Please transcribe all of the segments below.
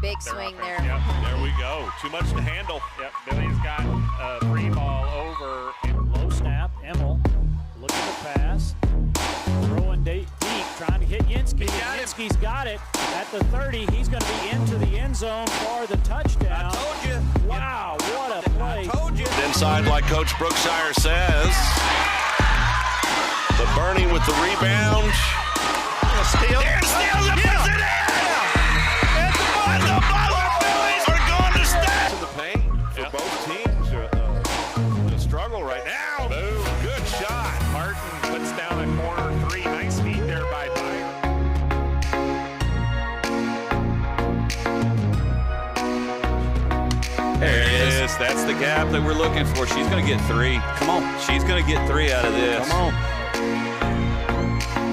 big swing there. Yep, there we go. Too much to handle. Yep, Billy's got a free ball over. Low snap. Emmel looking to pass. Throwing deep, trying to hit Yinsky. Yinsky's got it at the 30. He's going to be into the end zone for the touchdown. I told you. Wow, what a play. I told you. Inside, like Coach Brookshire says. The Bernie with the rebound. Steal. Steals it, puts it in! And the Billies are going to stay. To the paint for both teams. A struggle right now. Boom, good shot. Martin puts down a corner three. Nice feed there by Byron. There it is. That's the gap that we're looking for. She's going to get three. Come on. She's going to get three out of this. Come on.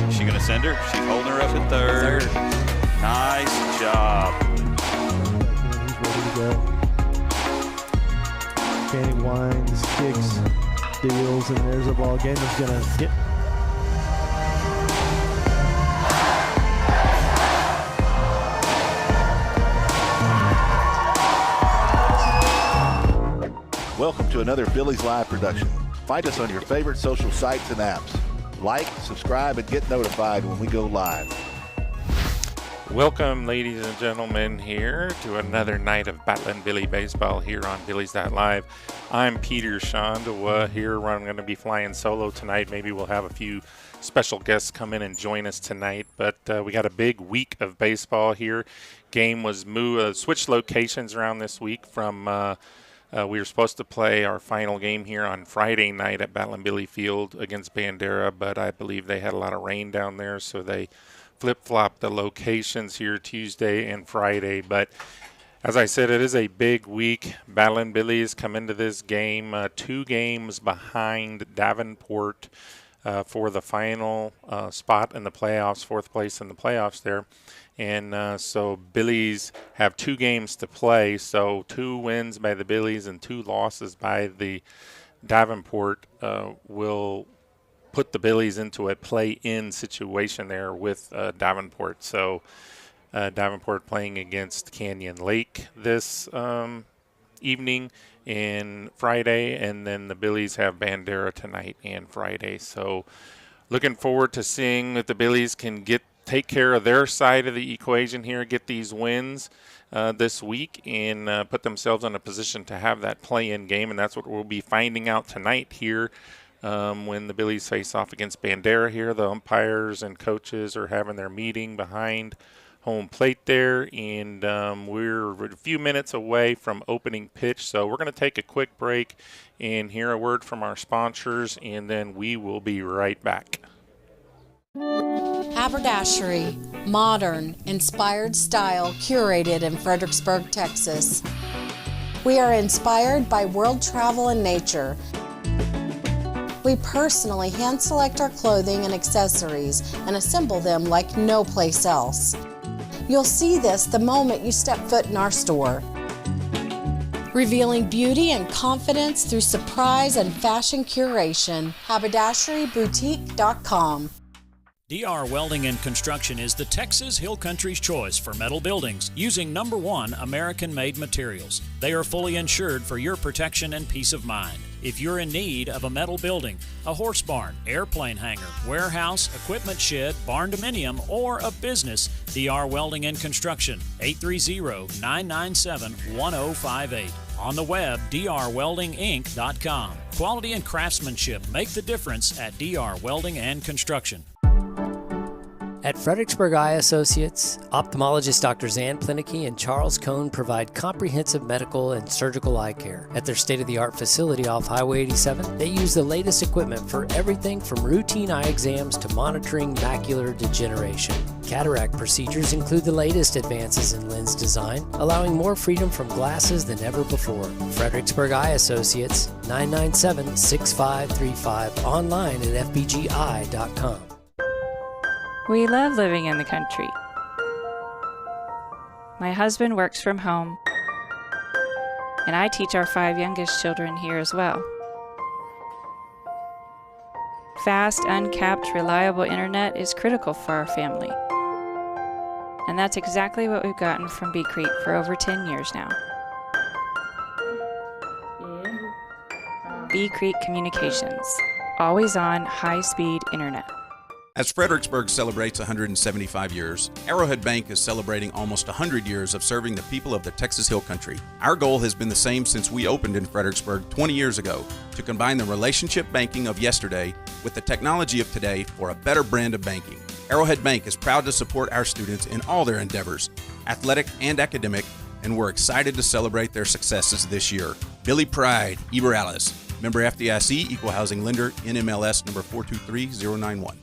Is she going to send her? She's holding her up at third. Nice job. He's ready to go. Canning winds, kicks, deals, and there's a ball. Gannon's going to get. Welcome to another Billies Live production. Find us on your favorite social sites and apps. Like, subscribe, and get notified when we go live. Welcome, ladies and gentlemen, here to another night of Battlin' Billy baseball here on Billies.Live. I'm Peter Shondawa here. I'm going to be flying solo tonight. Maybe we'll have a few special guests come in and join us tonight. But we got a big week of baseball here. Game was switched locations around this week from we were supposed to play our final game here on Friday night at Battlin' Billy Field against Bandera, but I believe they had a lot of rain down there, so they flip-flopped the locations here Tuesday and Friday. But as I said, it is a big week. Battlin' Billies come into this game 2 games behind Davenport for the final spot in the playoffs, 4th place in the playoffs there. And so Billies have 2 games to play, so 2 wins by the Billies and 2 losses by the Davenport will put the Billies into a play-in situation there with Davenport. So Davenport playing against Canyon Lake this evening and Friday, and then the Billies have Bandera tonight and Friday. So looking forward to seeing if the Billies can take care of their side of the equation here, get these wins this week, and put themselves in a position to have that play-in game. And that's what we'll be finding out tonight here when the Billies face off against Bandera here. The umpires and coaches are having their meeting behind home plate there, and we're a few minutes away from opening pitch. So we're going to take a quick break and hear a word from our sponsors, and then we will be right back. Haberdashery, modern, inspired style, curated in Fredericksburg, Texas. We are inspired by world travel and nature. We personally hand select our clothing and accessories and assemble them like no place else. You'll see this the moment you step foot in our store. Revealing beauty and confidence through surprise and fashion curation. HaberdasheryBoutique.com. DR Welding and Construction is the Texas Hill Country's choice for metal buildings using #1 American-made materials. They are fully insured for your protection and peace of mind. If you're in need of a metal building, a horse barn, airplane hangar, warehouse, equipment shed, barn dominium, or a business, DR Welding and Construction, 830-997-1058. On the web, drweldinginc.com. Quality and craftsmanship make the difference at DR Welding and Construction. At Fredericksburg Eye Associates, ophthalmologist Drs. Ann Plinicky and Charles Cohn provide comprehensive medical and surgical eye care. At their state-of-the-art facility off Highway 87, they use the latest equipment for everything from routine eye exams to monitoring macular degeneration. Cataract procedures include the latest advances in lens design, allowing more freedom from glasses than ever before. Fredericksburg Eye Associates, 997-6535, online at fbgi.com. We love living in the country. My husband works from home, and I teach our 5 youngest children here as well. Fast, uncapped, reliable internet is critical for our family. And that's exactly what we've gotten from Bee Creek for over 10 years now. Bee Creek Communications. Always on, high-speed internet. As Fredericksburg celebrates 175 years, Arrowhead Bank is celebrating almost 100 years of serving the people of the Texas Hill Country. Our goal has been the same since we opened in Fredericksburg 20 years ago, to combine the relationship banking of yesterday with the technology of today for a better brand of banking. Arrowhead Bank is proud to support our students in all their endeavors, athletic and academic, and we're excited to celebrate their successes this year. Billy Pride, Eber Alice, member FDIC, Equal Housing Lender, NMLS number 423091.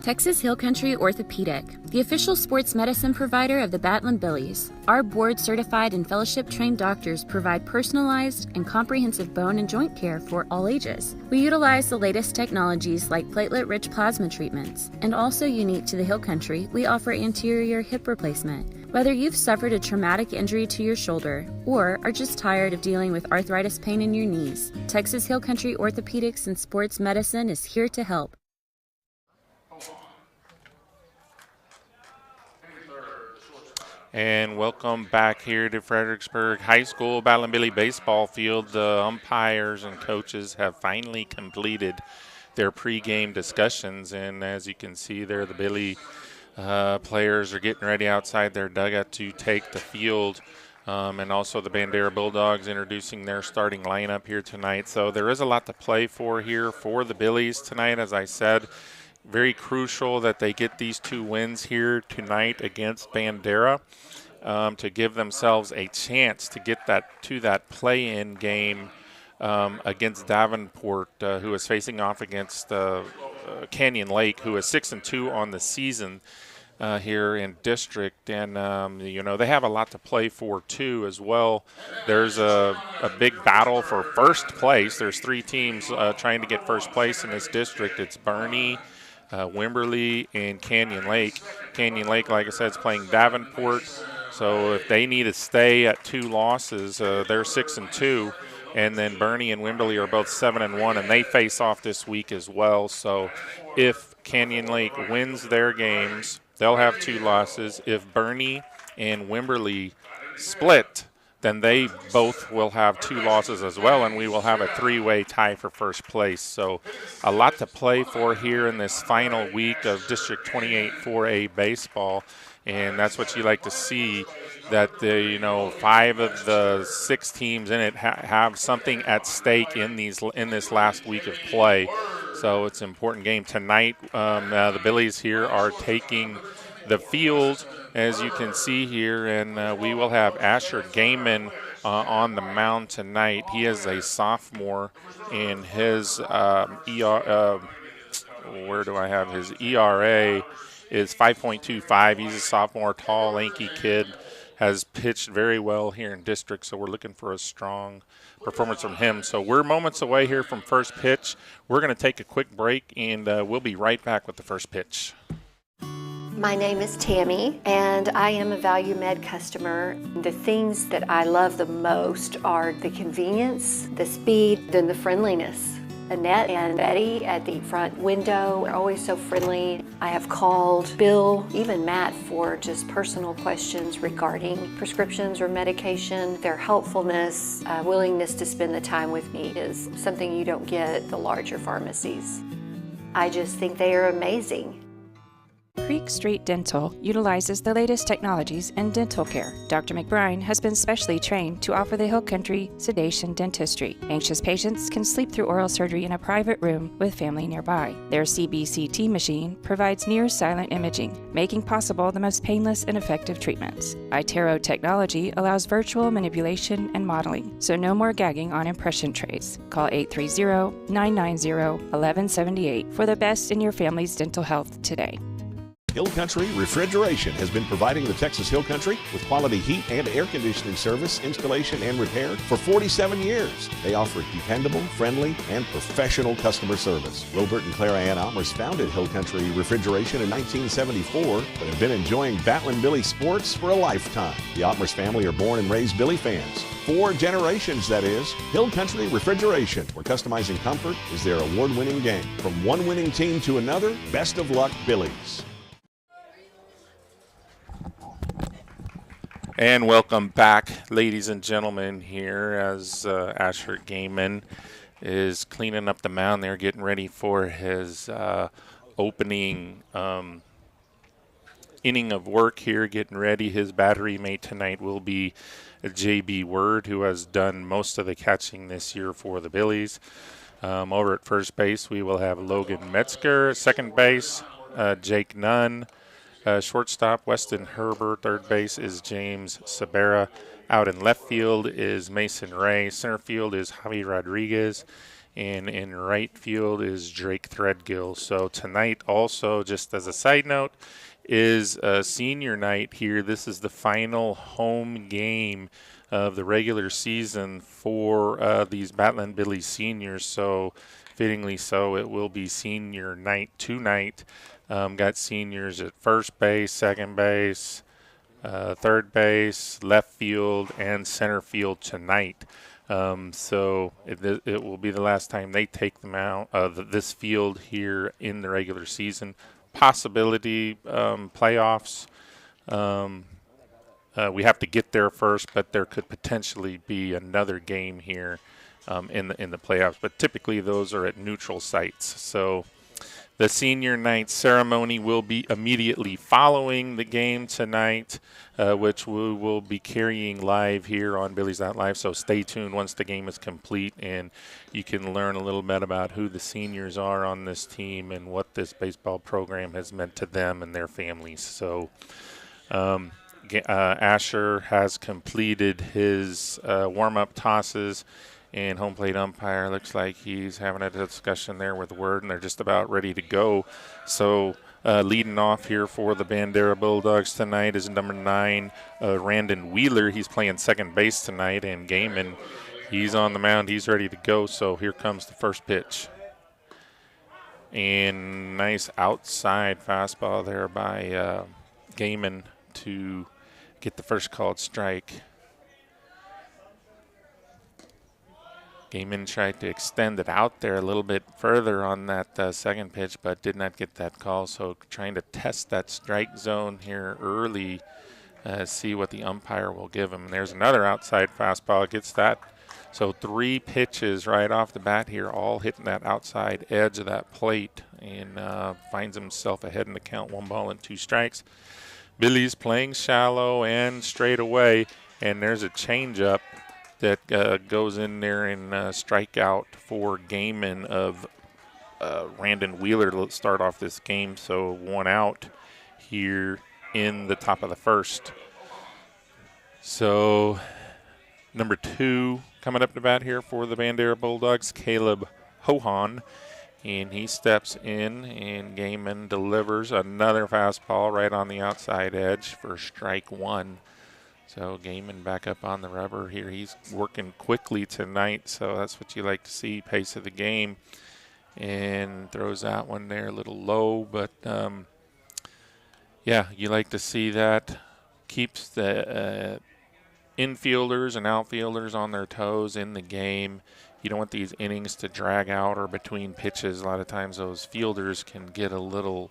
Texas Hill Country Orthopedic, the official sports medicine provider of the Battling Billies. Our board-certified and fellowship-trained doctors provide personalized and comprehensive bone and joint care for all ages. We utilize the latest technologies like platelet-rich plasma treatments, and also unique to the Hill Country, we offer anterior hip replacement. Whether you've suffered a traumatic injury to your shoulder or are just tired of dealing with arthritis pain in your knees, Texas Hill Country Orthopedics and Sports Medicine is here to help. And welcome back here to Fredericksburg High School Battling Billy baseball field. The umpires and coaches have finally completed their pregame discussions, and as you can see there, the Billy players are getting ready outside their dugout to take the field, and also the Bandera Bulldogs introducing their starting lineup here tonight. So there is a lot to play for here for the Billies tonight. As I said, very crucial that they get these 2 wins here tonight against Bandera to give themselves a chance to get that play-in game against Davenport, who is facing off against Canyon Lake, who is 6-2 on the season here in district. And they have a lot to play for too as well. There's a big battle for first place. There's 3 teams trying to get first place in this district. It's Bernie, Wimberley, and Canyon Lake. Canyon Lake, like I said, is playing Davenport. So if they need to stay at 2 losses, they're 6-2. And then Bernie and Wimberley are both 7-1, and they face off this week as well. So if Canyon Lake wins their games, they'll have 2 losses. If Bernie and Wimberley split, then they both will have 2 losses as well, and we will have a 3-way tie for first place. So a lot to play for here in this final week of District 28 4A baseball, and that's what you like to see, that 5 of the 6 teams in it have something at stake in this last week of play. So it's an important game tonight. The Billies here are taking the field, as you can see here, and we will have Asher Gaiman on the mound tonight. He is a sophomore, and his his ERA is 5.25. He's a sophomore, tall, lanky kid, has pitched very well here in district, so we're looking for a strong performance from him. So we're moments away here from first pitch. We're going to take a quick break, and we'll be right back with the first pitch. My name is Tammy, and I am a Value Med customer. The things that I love the most are the convenience, the speed, and the friendliness. Annette and Betty at the front window are always so friendly. I have called Bill, even Matt, for just personal questions regarding prescriptions or medication. Their helpfulness, willingness to spend the time with me is something you don't get at the larger pharmacies. I just think they are amazing. Creek Street Dental utilizes the latest technologies in dental care. Dr. McBride has been specially trained to offer the Hill Country sedation dentistry. Anxious patients can sleep through oral surgery in a private room with family nearby. Their CBCT machine provides near-silent imaging, making possible the most painless and effective treatments. iTero technology allows virtual manipulation and modeling, so no more gagging on impression trays. Call 830-990-1178 for the best in your family's dental health today. Hill Country Refrigeration has been providing the Texas Hill Country with quality heat and air conditioning service, installation, and repair for 47 years. They offer dependable, friendly, and professional customer service. Robert and Clara Ann Almers founded Hill Country Refrigeration in 1974, but have been enjoying Battling Billy sports for a lifetime. The Almers family are born and raised Billy fans. 4 generations, that is. Hill Country Refrigeration, where customizing comfort is their award-winning game. From one winning team to another, best of luck, Billies. And welcome back, ladies and gentlemen, here as Asher Gaiman is cleaning up the mound there, getting ready for his opening inning of work here, getting ready. His battery mate tonight will be J.B. Word, who has done most of the catching this year for the Billies. Over at first base, we will have Logan Metzger. Second base, Jake Nunn. Shortstop, Weston Herbert. Third base is James Sabera. Out in left field is Mason Ray. Center field is Javi Rodriguez. And in right field is Drake Threadgill. So tonight also, just as a side note, is senior night here. This is the final home game of the regular season for these Batland Billies seniors. So fittingly so, it will be senior night tonight. Got seniors at first base, second base, third base, left field, and center field tonight. So it will be the last time they take them out of this field here in the regular season. Possibility playoffs. We have to get there first, but there could potentially be another game here in the playoffs. But typically those are at neutral sites. So the senior night ceremony will be immediately following the game tonight, which we will be carrying live here on Billies.Live. So stay tuned once the game is complete, and you can learn a little bit about who the seniors are on this team and what this baseball program has meant to them and their families. So Asher has completed his warm-up tosses. And home plate umpire looks like he's having a discussion there with Word, and they're just about ready to go. So leading off here for the Bandera Bulldogs tonight is number 9, Randon Wheeler. He's playing second base tonight, and Gaiman, he's on the mound. He's ready to go, so here comes the first pitch. And nice outside fastball there by Gaiman to get the first called strike. Gaiman tried to extend it out there a little bit further on that second pitch, but did not get that call. So trying to test that strike zone here early, see what the umpire will give him. And there's another outside fastball, gets that. So 3 pitches right off the bat here, all hitting that outside edge of that plate, and finds himself ahead in the count, 1 ball and 2 strikes. Billy's playing shallow and straight away, and there's a changeup that goes in there and strike out for Gaiman of Randon Wheeler to start off this game. So 1 out here in the top of the first. So number 2 coming up to bat here for the Bandera Bulldogs, Caleb Hohan. And he steps in, and Gaiman delivers another fastball right on the outside edge for strike 1. So Gaiman back up on the rubber here. He's working quickly tonight, so that's what you like to see, pace of the game. And throws that one there a little low, but yeah, you like to see that. Keeps the infielders and outfielders on their toes in the game. You don't want these innings to drag out or between pitches. A lot of times those fielders can get a little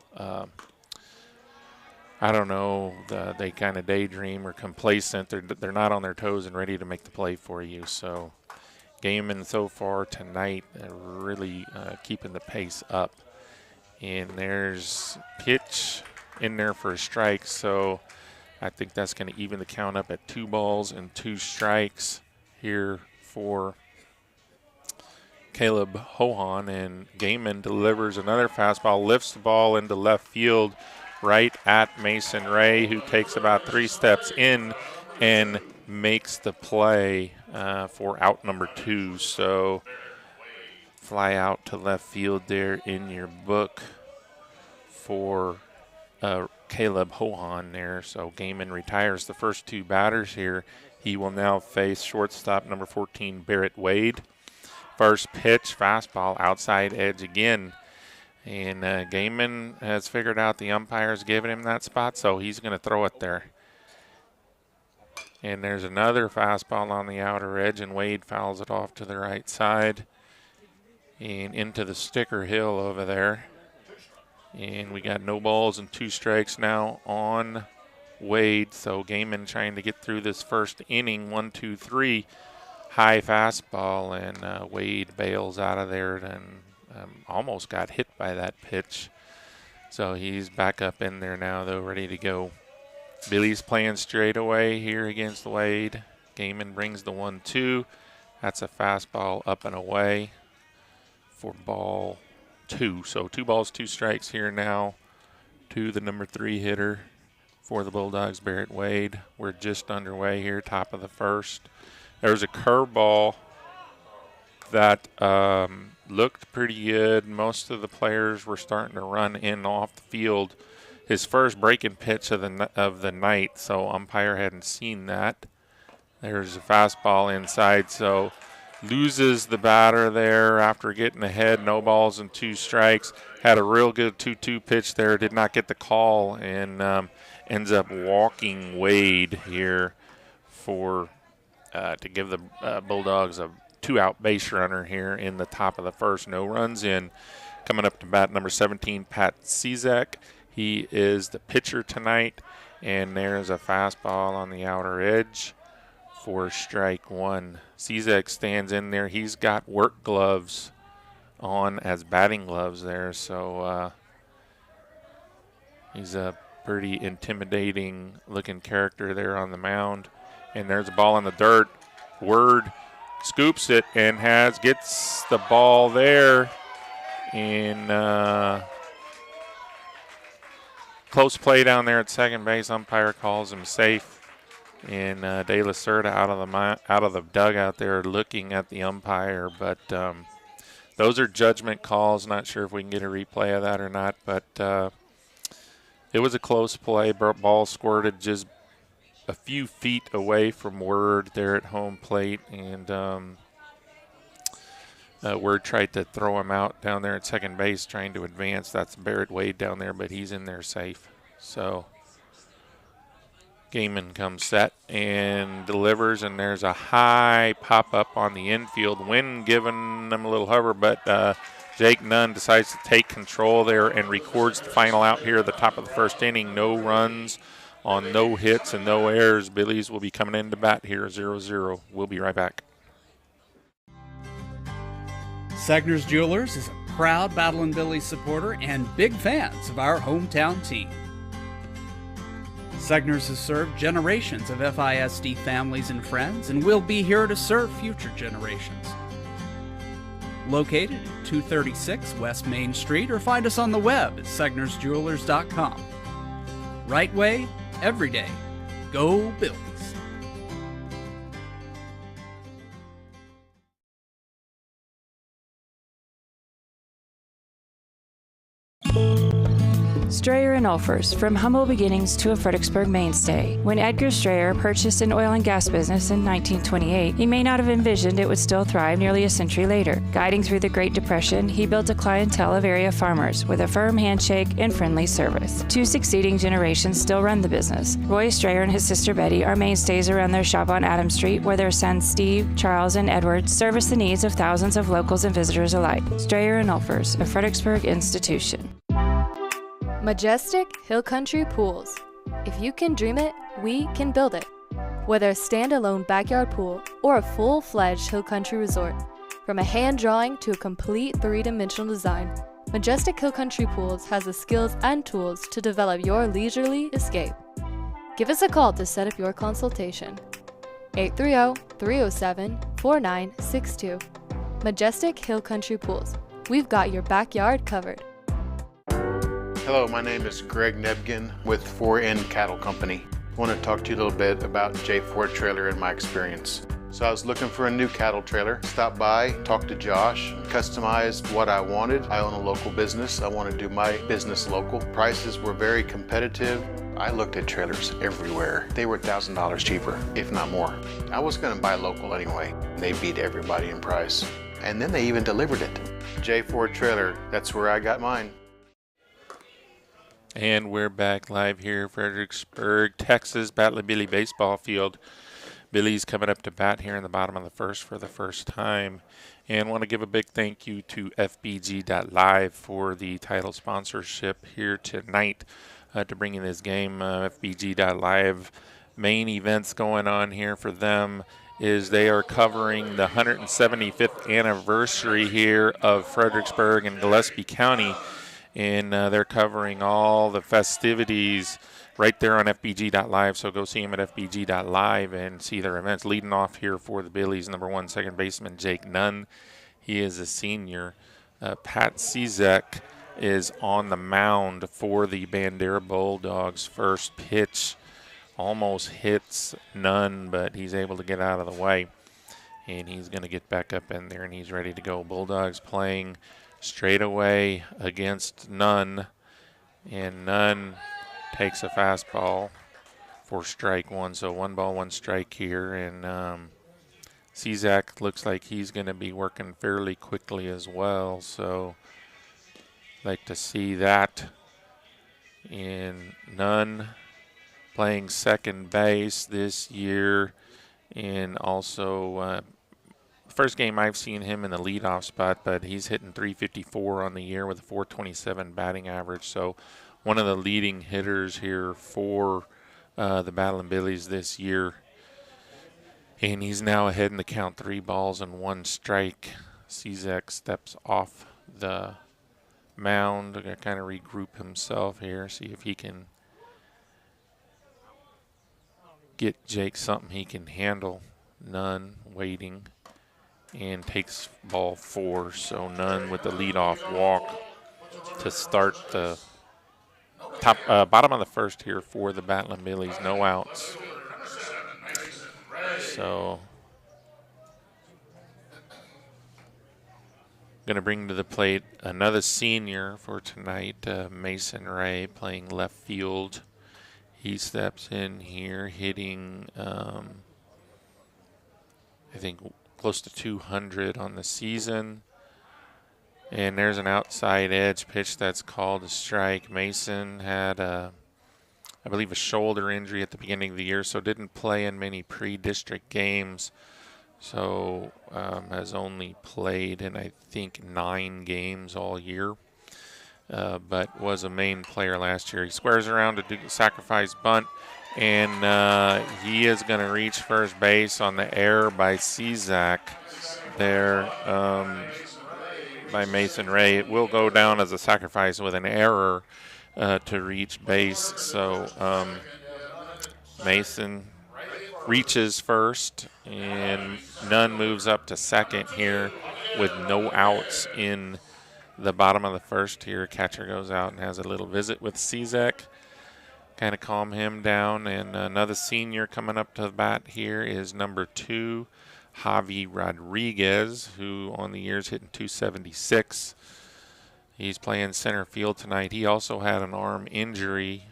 I don't know, they kind of daydream or complacent. They're not on their toes and ready to make the play for you. So Gaiman so far tonight really keeping the pace up. And there's pitch in there for a strike. So I think that's going to even the count up at 2 balls and 2 strikes here for Caleb Hohan. And Gaiman delivers another fastball, lifts the ball into left field, right at Mason Ray, who takes about 3 steps in and makes the play for out number 2. So fly out to left field there in your book for Caleb Hohan there. So Gaiman retires the first 2 batters here. He will now face shortstop number 14, Barrett Wade. First pitch, fastball, outside edge again. And Gaiman has figured out the umpire's giving him that spot, so he's going to throw it there. And there's another fastball on the outer edge, and Wade fouls it off to the right side and into the sticker hill over there. And we got no balls and 2 strikes now on Wade. So Gaiman trying to get through this first inning, 1-2-3, high fastball, and Wade bails out of there and almost got hit by that pitch. So he's back up in there now, though, ready to go. Billy's playing straight away here against Wade. Gaiman brings the 1-2. That's a fastball up and away for ball 2. So 2 balls, 2 strikes here now to the number 3 hitter for the Bulldogs, Barrett Wade. We're just underway here, top of the first. There's a curveball that looked pretty good. Most of the players were starting to run in off the field. His first breaking pitch of the night, so umpire hadn't seen that. There's a fastball inside, so loses the batter there after getting ahead, no balls and 2 strikes. Had a real good 2-2 pitch there, did not get the call, and ends up walking Wade here for to give the Bulldogs a 2-out base runner here in the top of the first. No runs in. Coming up to bat, number 17, Pat Cizek. He is the pitcher tonight, and there's a fastball on the outer edge for strike 1. Cizek stands in there. He's got work gloves on as batting gloves there, so he's a pretty intimidating looking character there on the mound. And there's a ball in the dirt. Word scoops it and gets the ball there in close play down there at second base. Umpire calls him safe. And De La Cerda out of the dugout there looking at the umpire. But those are judgment calls. Not sure if we can get a replay of that or not. But it was a close play. Ball squirted just a few feet away from Word there at home plate. And Word tried to throw him out down there at second base trying to advance. That's Barrett Wade down there, but he's in there safe. So Gaiman comes set and delivers, and there's a high pop-up on the infield. Wind giving them a little hover, but Jake Nunn decides to take control there and records the final out here at the top of the first inning. No runs on no hits and no errors. Billies will be coming in to bat here 0-0. We'll be right back. Segner's Jewelers is a proud Battle & Billies supporter and big fans of our hometown team. Segner's has served generations of FISD families and friends and will be here to serve future generations. Located at 236 West Main Street, or find us on the web at segnersjewelers.com. Right way, every day. Go Billies. Strayer and Ulfers, from humble beginnings to a Fredericksburg mainstay. When Edgar Strayer purchased an oil and gas business in 1928, he may not have envisioned it would still thrive nearly a century later. Guiding through the Great Depression, he built a clientele of area farmers with a firm handshake and friendly service. 2 succeeding generations still run the business. Roy Strayer and his sister Betty are mainstays around their shop on Adams Street, where their sons Steve, Charles, and Edward service the needs of thousands of locals and visitors alike. Strayer and Ulfers, a Fredericksburg institution. Majestic Hill Country Pools. If you can dream it, we can build it. Whether a standalone backyard pool or a full-fledged hill country resort, from a hand drawing to a complete 3-dimensional design, Majestic Hill Country Pools has the skills and tools to develop your leisurely escape. Give us a call to set up your consultation. 830-307-4962. Majestic Hill Country Pools. We've got your backyard covered. Hello, my name is Greg Nebgen with 4N Cattle Company. I want to talk to you a little bit about J4 Trailer and my experience. So I was looking for a new cattle trailer, stopped by, talked to Josh, customized what I wanted. I own a local business. I want to do my business local. Prices were very competitive. I looked at trailers everywhere. They were $1,000 cheaper, if not more. I was going to buy local anyway. They beat everybody in price. And then they even delivered it. J4 Trailer, that's where I got mine. And we're back live here, Fredericksburg, Texas, Battle Billy baseball field. Billy's coming up to bat here in the bottom of the first for the first time. And want to give a big thank you to FBG.Live for the title sponsorship here tonight to bring you this game. FBG.Live main events going on here for them is they are covering the 175th anniversary here of Fredericksburg and Gillespie County, and they're covering all the festivities right there on FBG.Live, so go see them at FBG.Live and see their events. Leading off here for the Billies, number 1 second baseman Jake Nunn. He is a senior. Pat Cizek is on the mound for the Bandera Bulldogs. First pitch almost hits Nunn, but he's able to get out of the way. And he's going to get back up in there, and he's ready to go. Bulldogs playing straight away against Nunn. And Nunn takes a fastball for strike one. So 1 ball, 1 strike here. And Cizek looks like he's going to be working fairly quickly as well. So like to see that. And Nunn playing second base this year, and also first game I've seen him in the leadoff spot, but he's hitting .354 on the year with a .427 batting average. So one of the leading hitters here for the Battlin' Billies this year. And he's now ahead in the count, 3 balls and 1 strike. Cizek steps off the mound to kind of regroup himself here, see if he can get Jake something he can handle. Nunn waiting and takes ball 4. So Nunn with the leadoff walk to start the bottom of the first here for the Battlin' Billies. No outs. So going to bring to the plate another senior for tonight, Mason Ray, playing left field. He steps in here hitting, I think, close to 200 on the season. And there's an outside edge pitch that's called a strike. Mason had, I believe, a shoulder injury at the beginning of the year, so didn't play in many pre-district games. So has only played in, I think, 9 games all year. But was a main player last year. He squares around to do the sacrifice bunt, and he is going to reach first base on the error by Cizek there by Mason Ray. It will go down as a sacrifice with an error to reach base. So Mason reaches first, and Nunn moves up to second here with no outs in the bottom of the first here. Catcher goes out and has a little visit with Cizek, kind of calm him down. And another senior coming up to the bat here is number 2, Javi Rodriguez, who on the year's hitting .276. He's playing center field tonight. He also had an arm injury,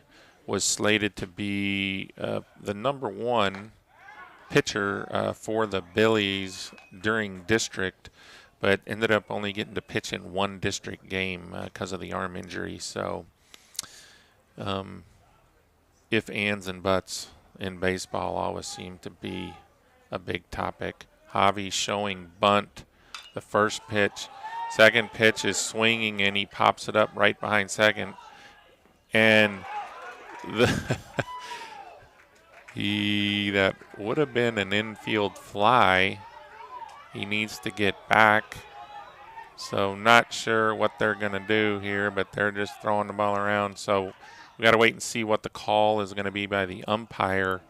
was slated to be the number 1 pitcher for the Billies during district, but ended up only getting to pitch in 1 district game because of the arm injury. So if, ands, and buts in baseball always seem to be a big topic. Javi showing bunt, the first pitch. Second pitch is swinging, and he pops it up right behind second. And that would have been an infield fly. He needs to get back. So not sure what they're going to do here, but they're just throwing the ball around. So we got to wait and see what the call is going to be by the umpire.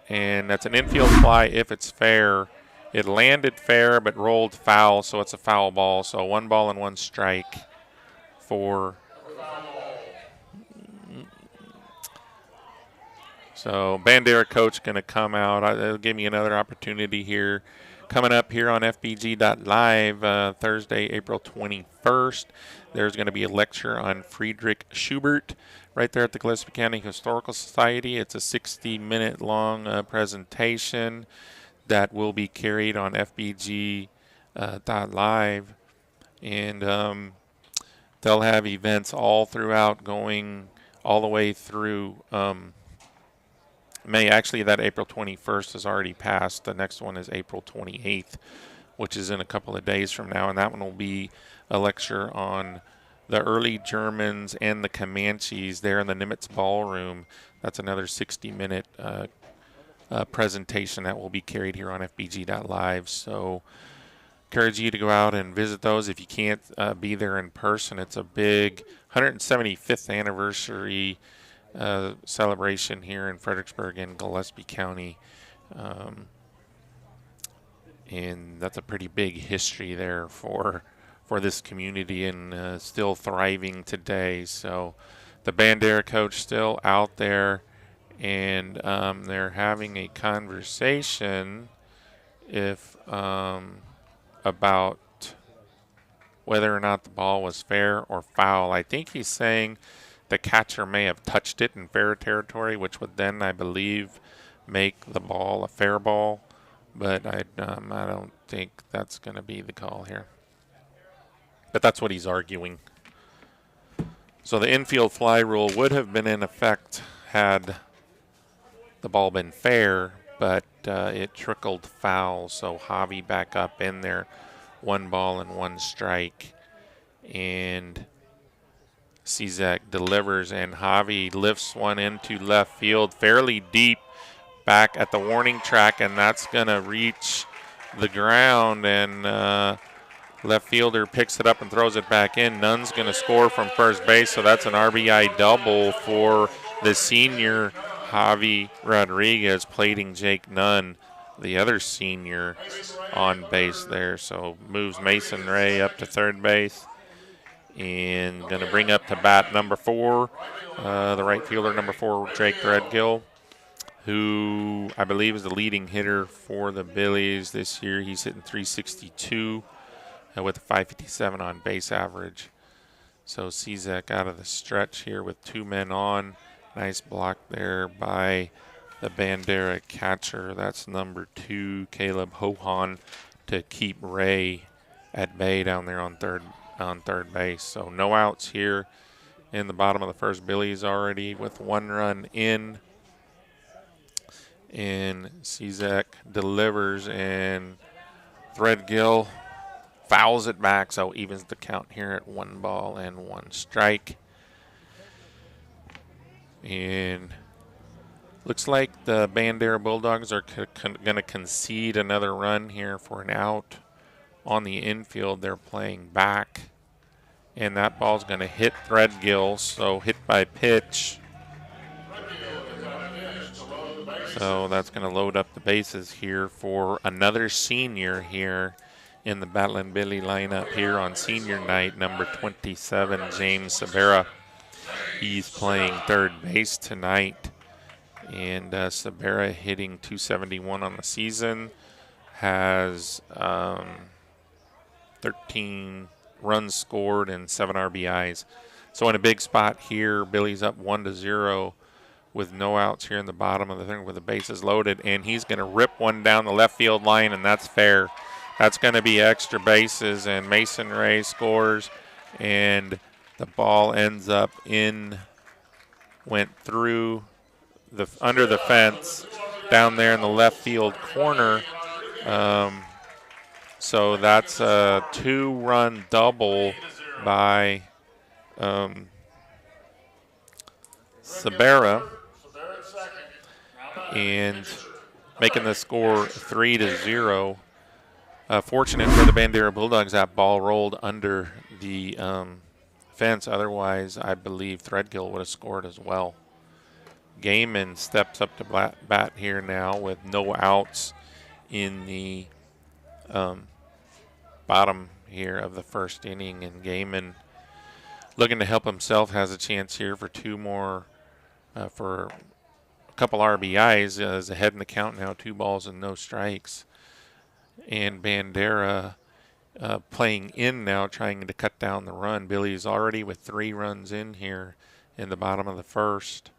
And that's an infield fly if it's fair. It landed fair but rolled foul, so it's a foul ball. So 1 ball and 1 strike for. So Bandera coach going to come out. It'll give me another opportunity here. Coming up here on FBG.Live Thursday, April 21st, there's going to be a lecture on Friedrich Schubert right there at the Gillespie County Historical Society. It's a 60-minute long presentation that will be carried on FBG.Live. And they'll have events all throughout, going all the way through May. Actually, that April 21st has already passed. The next one is April 28th, which is in a couple of days from now, and that one will be a lecture on the early Germans and the Comanches there in the Nimitz Ballroom. That's another 60-minute presentation that will be carried here on FBG.Live. So encourage you to go out and visit those if you can't be there in person. It's a big 175th anniversary celebration here in Fredericksburg and Gillespie County. And that's a pretty big history there for this community, and still thriving today. So the Bandera coach still out there, and they're having a conversation about whether or not the ball was fair or foul. I think he's saying the catcher may have touched it in fair territory, which would then, I believe, make the ball a fair ball. But I don't think that's going to be the call here. But that's what he's arguing. So the infield fly rule would have been in effect had the ball been fair, but it trickled foul. So Javi back up in there, 1 ball and 1 strike. And Cizek delivers, and Javi lifts one into left field fairly deep back at the warning track, and that's going to reach the ground, and left fielder picks it up and throws it back in. Nunn's going to score from first base, so that's an RBI double for the senior Javi Rodriguez, plating Jake Nunn, the other senior, on base there. So moves Mason Ray up to third base, and going to bring up to bat number 4, the right fielder, number 4, Drake Threadgill, who I believe is the leading hitter for the Billies this year. He's hitting .362 with a .557 on base average. So Cizek out of the stretch here with 2 men on. Nice block there by the Bandera catcher. That's number 2, Caleb Hohan, to keep Ray at bay down there on third base. So no outs here in the bottom of the first. Billies already with 1 run in. And Cizek delivers, and Threadgill fouls it back, so evens the count here at 1 ball and 1 strike. And looks like the Bandera Bulldogs are going to concede another run here for an out on the infield. They're playing back, and that ball's going to hit Threadgill, so hit by pitch. So that's going to load up the bases here for another senior here in the Battling Billy lineup here on senior night, number 27, James Sabera. He's playing third base tonight, and Sabera hitting .271 on the season, has 13 runs scored and 7 RBIs. So in a big spot here, Billy's up 1-0 with no outs here in the bottom of the thing with the bases loaded, and he's going to rip one down the left field line, and that's fair. That's going to be extra bases, and Mason Ray scores, and the ball ends up went through under the fence down there in the left field corner. So that's a 2-run double by Sabera, and making the score 3-0. Fortunate for the Bandera Bulldogs, that ball rolled under the fence. Otherwise, I believe Threadgill would have scored as well. Gaiman steps up to bat here now with no outs in the bottom here of the first inning, and Gaiman, looking to help himself, has a chance here for 2 more, for a couple RBIs, is ahead in the count now, 2 balls and no strikes. And Bandera playing in now, trying to cut down the run. Billy's already with 3 runs in here in the bottom of the first.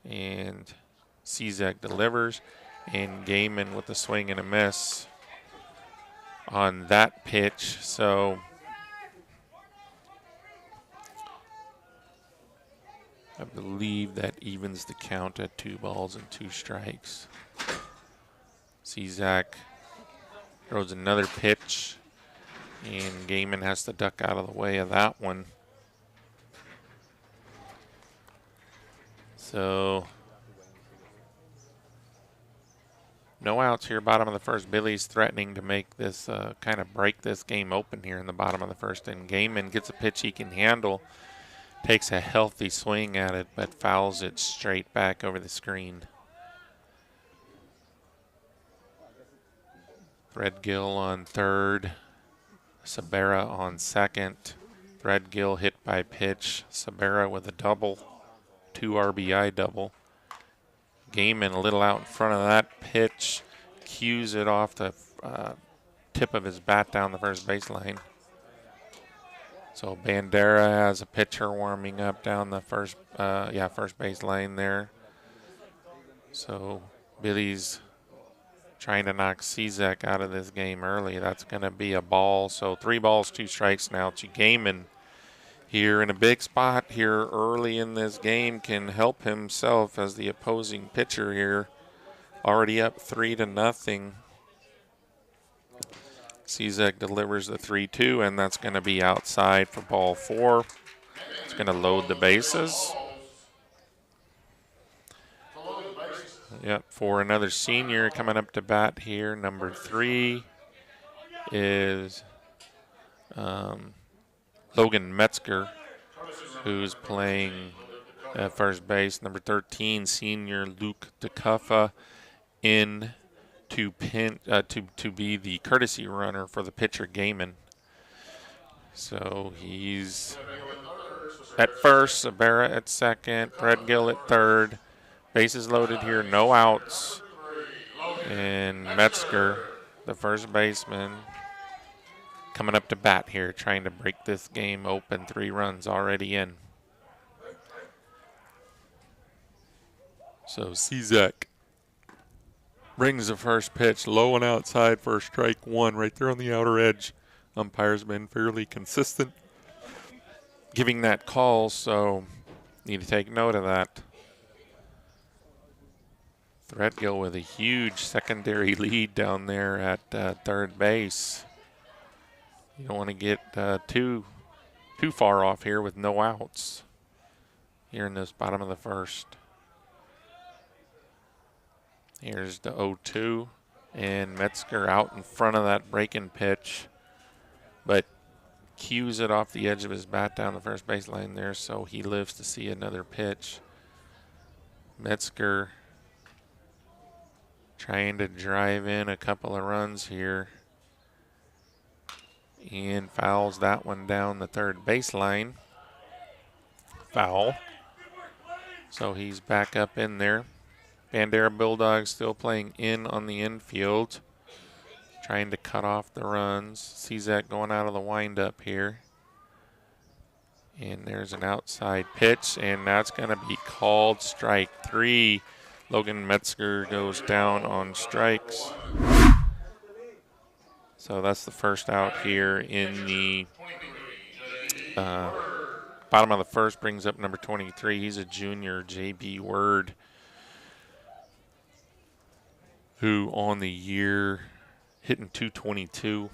And Cizek delivers, and Gaiman with a swing and a miss on that pitch. So I believe that evens the count at 2 balls and 2 strikes. Cizek throws another pitch, and Gaiman has to duck out of the way of that one. So no outs here, bottom of the first. Billy's threatening to make this kind of break this game open here in the bottom of the first. And Gaiman gets a pitch he can handle, takes a healthy swing at it, but fouls it straight back over the screen. Threadgill on third, Sabera on second. Threadgill hit by pitch, Sabera with a double, 2 RBI double. Gaiman a little out in front of that pitch, cues it off the tip of his bat down the first baseline. So Bandera has a pitcher warming up down the first base line there. So Billy's trying to knock Cizek out of this game early. That's going to be a ball. So 3 balls, 2 strikes now to Gaiman. Here in a big spot here early in this game, can help himself as the opposing pitcher here. Already up 3-0. Cizek delivers the 3-2, and that's going to be outside for ball 4. It's going to load the bases. Yep, for another senior coming up to bat here. Number 3 is Logan Metzger, who's playing at first base. Number 13, senior Luke DeCuffa, in to be the courtesy runner for the pitcher Gaiman. So he's at first, Sabera at second, Threadgill at third. Bases loaded here, no outs. And Metzger, the first baseman, coming up to bat here, trying to break this game open. 3 runs already in. So Cizek brings the first pitch, low and outside for strike 1, right there on the outer edge. Umpire's been fairly consistent giving that call, so need to take note of that. Threadgill with a huge secondary lead down there at third base. You don't want to get too far off here with no outs here in this bottom of the first. Here's the 0-2, and Metzger out in front of that breaking pitch, but cues it off the edge of his bat down the first baseline there, so he lives to see another pitch. Metzger trying to drive in a couple of runs here, and fouls that one down the third baseline. Foul. So he's back up in there. Bandera Bulldogs still playing in on the infield, trying to cut off the runs. Cizek going out of the windup here. And there's an outside pitch, and that's going to be called strike 3. Logan Metzger goes down on strikes. So that's the first out here in the bottom of the first. Brings up number 23. He's a junior, J.B. Word, who on the year hitting .222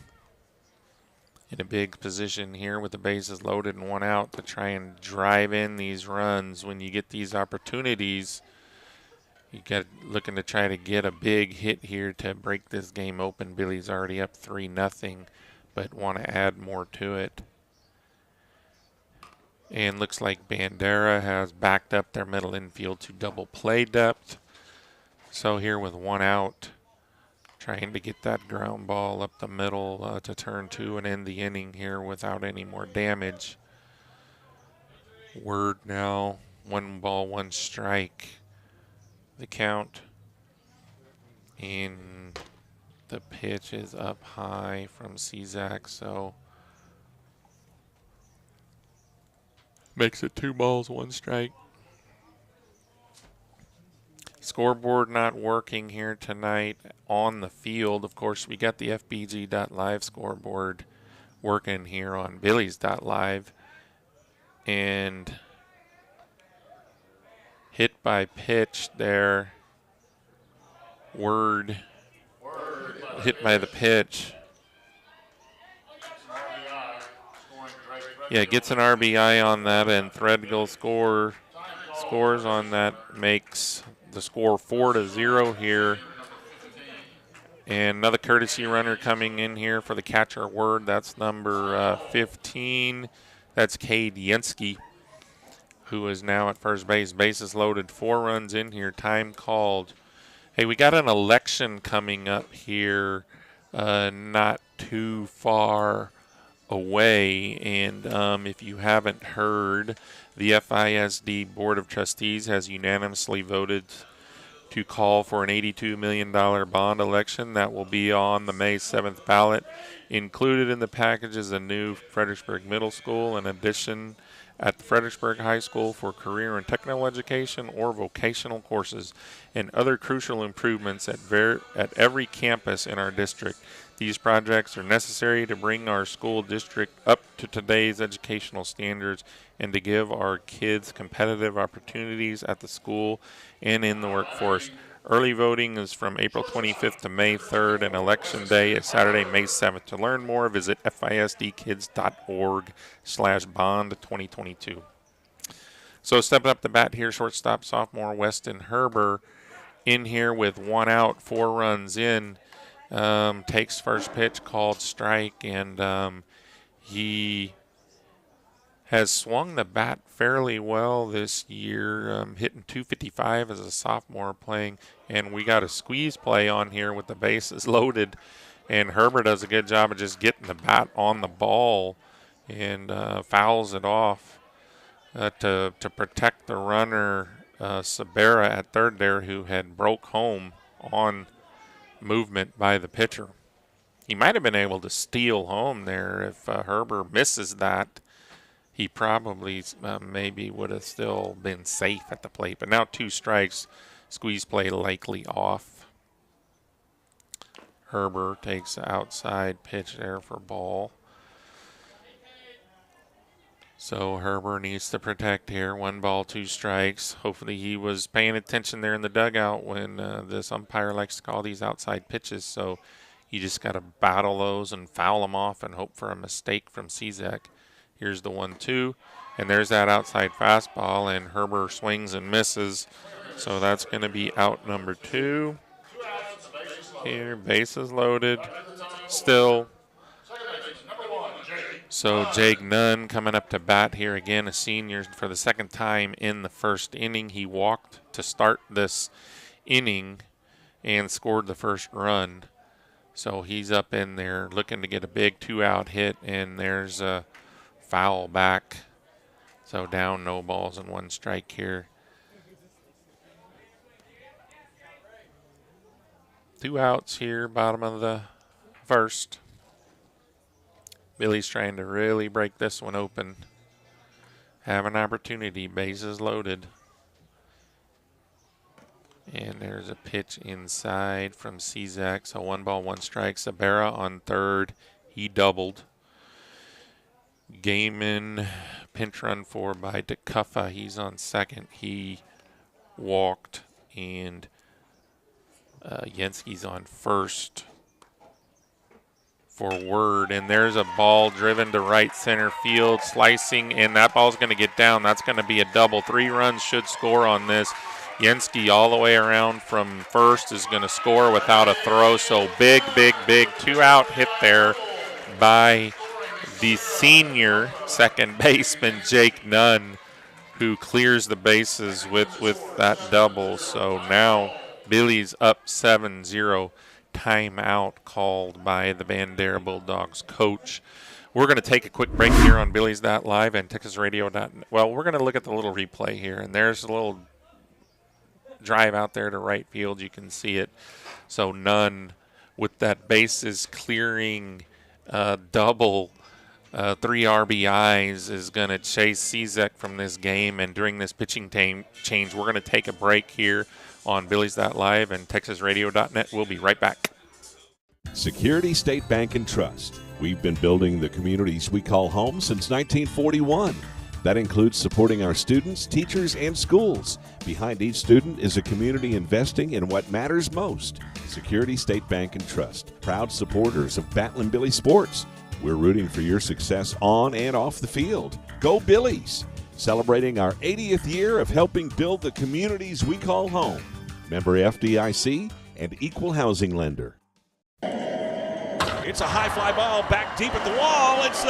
in a big position here with the bases loaded and 1 out to try and drive in these runs. When you get these opportunities, you got looking to try to get a big hit here to break this game open. Billy's already up 3-0, but want to add more to it. And looks like Bandera has backed up their middle infield to double play depth. So here with 1 out, trying to get that ground ball up the middle to turn 2 and end the inning here without any more damage. Word now, 1 ball, 1 strike. The count, and the pitch is up high from Cizek, so makes it 2 balls, 1 strike. Scoreboard not working here tonight on the field. Of course, we got the FBG.Live scoreboard working here on Billies.Live, and hit by pitch there. Word hit by the pitch. Yeah, gets an RBI on that, and Threadgill scores on that, makes the score 4-0 here. And another courtesy runner coming in here for the catcher Word. That's number 15. That's Cade Yenske, who is now at first base. Bases loaded, 4 runs in here, time called. Hey, we got an election coming up here not too far away. And if you haven't heard, the FISD Board of Trustees has unanimously voted to call for an $82 million bond election that will be on the May 7th ballot. Included in the package is a new Fredericksburg Middle School, in addition at the Fredericksburg High School for career and technical education or vocational courses, and other crucial improvements at every campus in our district. These projects are necessary to bring our school district up to today's educational standards and to give our kids competitive opportunities at the school and in the workforce. Early voting is from April 25th to May 3rd, and Election Day is Saturday, May 7th. To learn more, visit fisdkids.org/bond2022. So stepping up the bat here, shortstop sophomore Weston Herber in here with 1 out, 4 runs in. Takes first pitch, called strike, and he has swung the bat fairly well this year, hitting .255 as a sophomore playing, and we got a squeeze play on here with the bases loaded, and Herbert does a good job of just getting the bat on the ball and fouls it off to protect the runner, Sabera at third there, who had broke home on movement by the pitcher. He might have been able to steal home there if Herbert misses that. He probably maybe would have still been safe at the plate. But now 2 strikes, squeeze play likely off. Herbert takes the outside pitch there for ball. So Herbert needs to protect here. 1 ball, 2 strikes. Hopefully he was paying attention there in the dugout when this umpire likes to call these outside pitches. So you just got to battle those and foul them off and hope for a mistake from Cizek. Here's the 1-2, and there's that outside fastball, and Herbert swings and misses. So that's going to be out number 2. Here, bases loaded, still. So Jake Nunn coming up to bat here again, a senior for the second time in the first inning. He walked to start this inning and scored the first run. So he's up in there looking to get a big 2-out hit, and there's a foul back. So down, no balls and 1 strike here. 2 outs here, bottom of the first. Billy's trying to really break this one open. Have an opportunity, bases loaded. And there's a pitch inside from Cizek. So 1 ball, 1 strike. Sabera on third. He doubled. Gaiman, pinch run for by DeCuffa. He's on second. He walked, and Yenske's on first for Word. And there's a ball driven to right center field, slicing, and that ball's going to get down. That's going to be a double. 3 runs should score on this. Yenske all the way around from first is going to score without a throw. So big 2-out hit there by the senior second baseman, Jake Nunn, who clears the bases with that double. So now Billy's up 7-0. Timeout called by the Bandera Bulldogs coach. We're going to take a quick break here on Billies.Live and TexasRadio.net. Well, we're going to look at the little replay here, and there's a little drive out there to right field. You can see it. So Nunn with that bases clearing double, 3 RBIs, is going to chase Cizek from this game. And during this pitching change, we're going to take a break here on Billies.Live and TexasRadio.net. We'll be right back. Security State Bank and Trust. We've been building the communities we call home since 1941. That includes supporting our students, teachers, and schools. Behind each student is a community investing in what matters most. Security State Bank and Trust, proud supporters of Battling Billy sports. We're rooting for your success on and off the field. Go Billies! celebrating our 80th year of helping build the communities we call home. Member FDIC and equal housing lender. It's a high fly ball back deep at the wall. It's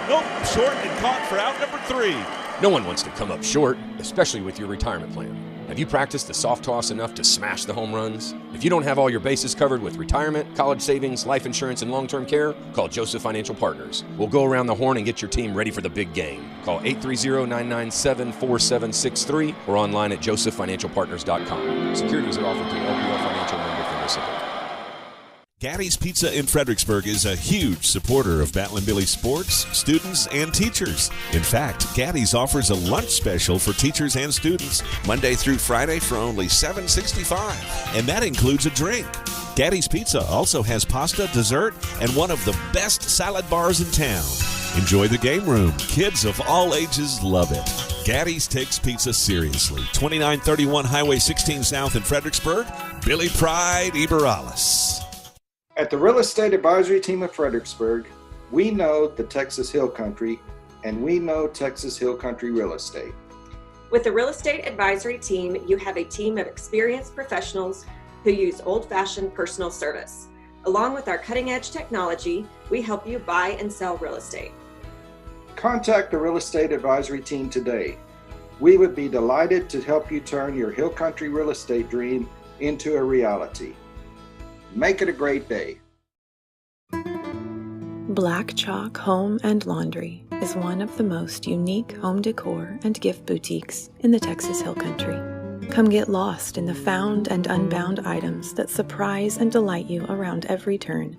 nope, short and caught for out number 3. No one wants to come up short, especially with your retirement plan. Have you practiced the soft toss enough to smash the home runs? If you don't have all your bases covered with retirement, college savings, life insurance, and long-term care, call Joseph Financial Partners. We'll go around the horn and get your team ready for the big game. Call 830-997-4763 or online at josephfinancialpartners.com. Securities are offered through LPL Financial Member FINRA. Gaddy's Pizza in Fredericksburg is a huge supporter of Battling Billy sports, students, and teachers. In fact, Gaddy's offers a lunch special for teachers and students Monday through Friday for only $7.65, and that includes a drink. Gaddy's Pizza also has pasta, dessert, and one of the best salad bars in town. Enjoy the game room. Kids of all ages love it. Gaddy's takes pizza seriously. 2931 Highway 16 South in Fredericksburg. Billy Pride Iberales. At the Real Estate Advisory Team of Fredericksburg, we know the Texas Hill Country, and we know Texas Hill Country Real Estate. With the Real Estate Advisory Team, you have a team of experienced professionals who use old-fashioned personal service. Along with our cutting-edge technology, we help you buy and sell real estate. Contact the Real Estate Advisory Team today. We would be delighted to help you turn your Hill Country real estate dream into a reality. Make it a great day. Black Chalk Home and Laundry is one of the most unique home decor and gift boutiques in the Texas Hill Country. Come get lost in the found and unbound items that surprise and delight you around every turn.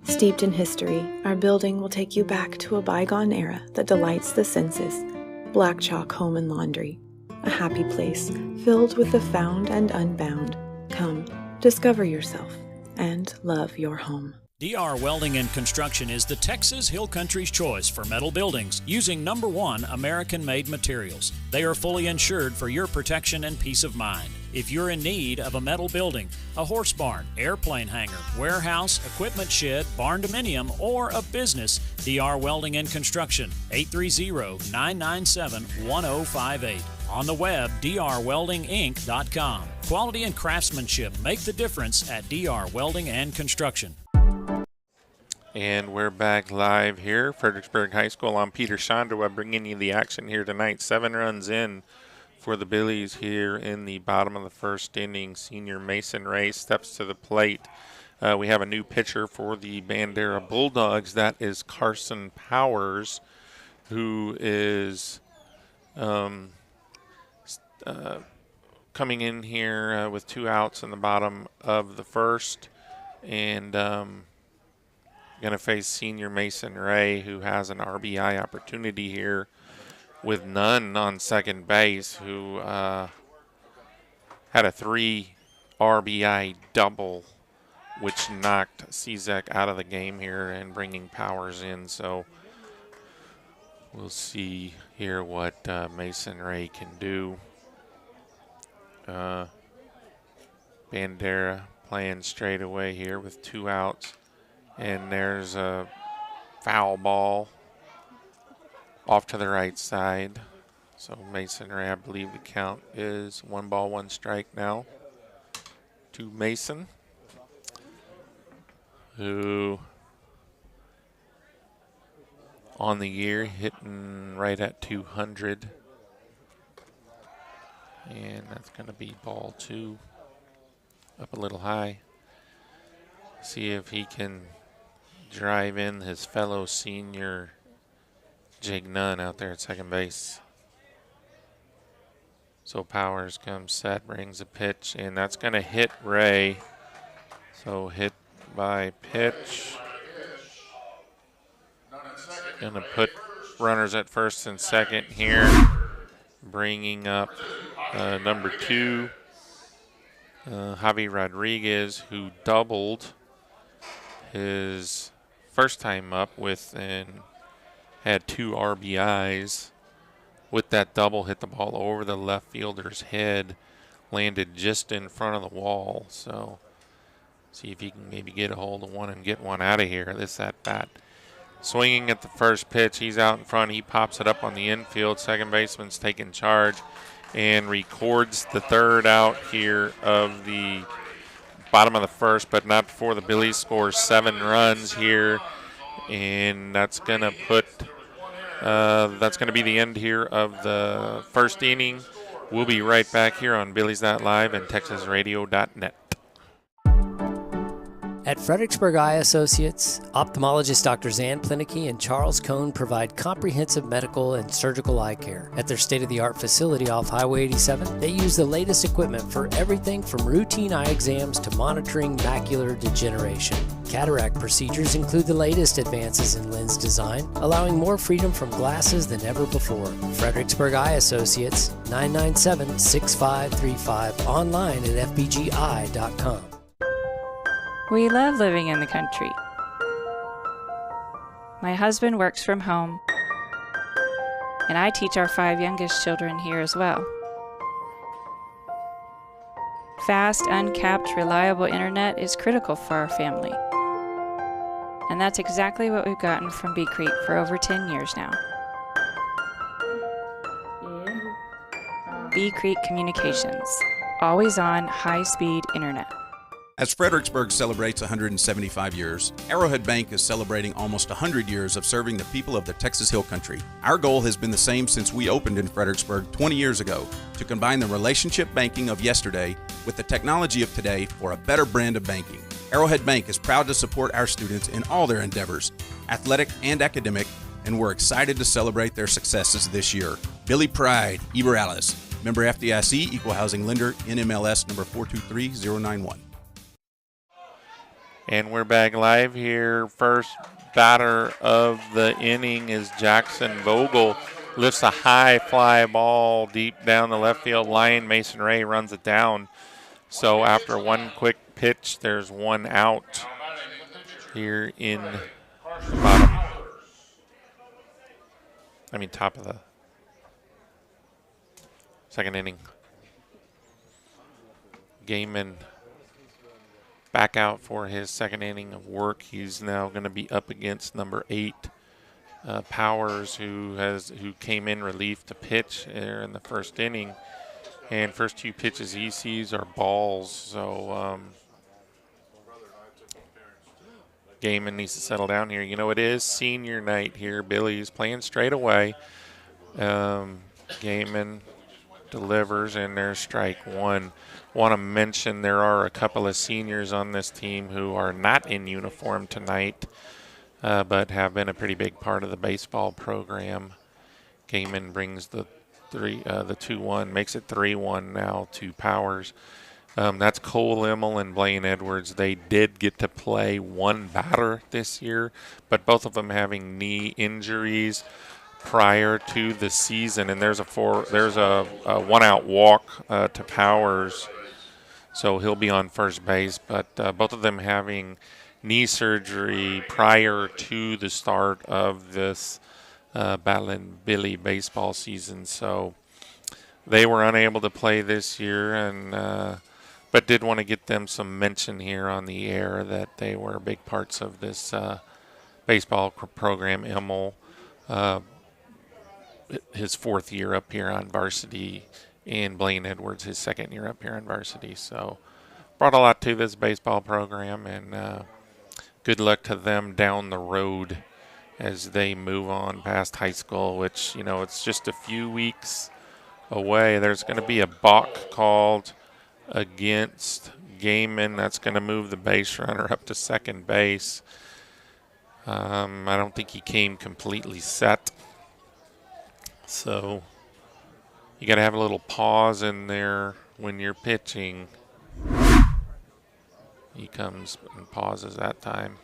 Steeped in history, our building will take you back to a bygone era that delights the senses. Black Chalk Home and Laundry, a happy place filled with the found and unbound. Come, discover yourself and love your home. DR Welding and Construction is the Texas Hill Country's choice for metal buildings using #1 American-made materials. They are fully insured for your protection and peace of mind. If you're in need of a metal building, a horse barn, airplane hangar, warehouse, equipment shed, barn dominium, or a business, DR Welding and Construction, 830-997-1058. On the web, drweldinginc.com. Quality and craftsmanship make the difference at DR Welding and Construction. And we're back live here, Fredericksburg High School. I'm Peter Shondawa bringing you the action here tonight. 7 runs in for the Billies here in the bottom of the first inning. Senior Mason Ray steps to the plate. We have a new pitcher for the Bandera Bulldogs. That is Carson Powers, who is coming in here with 2 outs in the bottom of the first. And going to face senior Mason Ray, who has an RBI opportunity here with none on second base, who had a 3 RBI double, which knocked Cezek out of the game here and bringing Powers in. So we'll see here what Mason Ray can do. Bandera playing straight away here with 2 outs. And there's a foul ball off to the right side. So Mason Ray, I believe the count is 1 ball, 1 strike now to Mason, who on the year hitting right at 200. And that's going to be ball 2, up a little high. See if he can drive in his fellow senior Jake Nunn out there at second base. So Powers comes set, brings a pitch, and that's going to hit Ray. So hit by pitch. Going to put runners at first and second here. Bringing up number 2, Javi Rodriguez, who doubled his first time up with and had 2 RBIs. With that double, hit the ball over the left fielder's head, landed just in front of the wall. So see if he can maybe get a hold of one and get one out of here. This at bat swinging at the first pitch. He's out in front. He pops it up on the infield. Second baseman's taking charge and records the third out here of the bottom of the first, but not before the Billies score 7 runs here. And that's going to put that's going to be the end here of the first inning. We'll be right back here on Billies.Live and TexasRadio.net. At Fredericksburg Eye Associates, ophthalmologist Dr. Zan Plinicky and Charles Cohn provide comprehensive medical and surgical eye care. At their state-of-the-art facility off Highway 87, they use the latest equipment for everything from routine eye exams to monitoring macular degeneration. Cataract procedures include the latest advances in lens design, allowing more freedom from glasses than ever before. Fredericksburg Eye Associates, 997-6535, online at fbgi.com. We love living in the country. My husband works from home, and I teach our 5 youngest children here as well. Fast, uncapped, reliable internet is critical for our family. And that's exactly what we've gotten from Bee Creek for over 10 years now. Bee Creek Communications, always on high-speed internet. As Fredericksburg celebrates 175 years, Arrowhead Bank is celebrating almost 100 years of serving the people of the Texas Hill Country. Our goal has been the same since we opened in Fredericksburg 20 years ago, to combine the relationship banking of yesterday with the technology of today for a better brand of banking. Arrowhead Bank is proud to support our students in all their endeavors, athletic and academic, and we're excited to celebrate their successes this year. Billy Pride, Eber-Alice, member FDIC, Equal Housing Lender, NMLS number 423091. And we're back live here. First batter of the inning is Jackson Vogel. Lifts a high fly ball deep down the left field line. Mason Ray runs it down. So after one quick pitch, there's one out here in the bottom. Top of the second inning. Gaiman back out for his second inning of work. He's now going to be up against number 8, Powers, who came in relief to pitch there in the first inning. And first 2 pitches he sees are balls. So Gaiman needs to settle down here. You know, it is senior night here. Billy's playing straight away. Gaiman delivers, and there's strike one. Want to mention there are a couple of seniors on this team who are not in uniform tonight, but have been a pretty big part of the baseball program. Gaiman brings the 2-1, makes it 3-1 now to Powers. That's Cole Immel and Blaine Edwards. They did get to play one batter this year, but both of them having knee injuries prior to the season, and there's a 1-out walk to Powers, so he'll be on first base. But both of them having knee surgery prior to the start of this Battling Billy baseball season, so they were unable to play this year, and but did want to get them some mention here on the air that they were big parts of this baseball program. Immel, his 4th year up here on varsity, and Blaine Edwards his 2nd year up here on varsity. So brought a lot to this baseball program, and good luck to them down the road as they move on past high school, which, you know, it's just a few weeks away. There's going to be a balk called against Gaiman. That's going to move the base runner up to second base. I don't think he came completely set. So you got to have a little pause in there when you're pitching. He comes and pauses that time.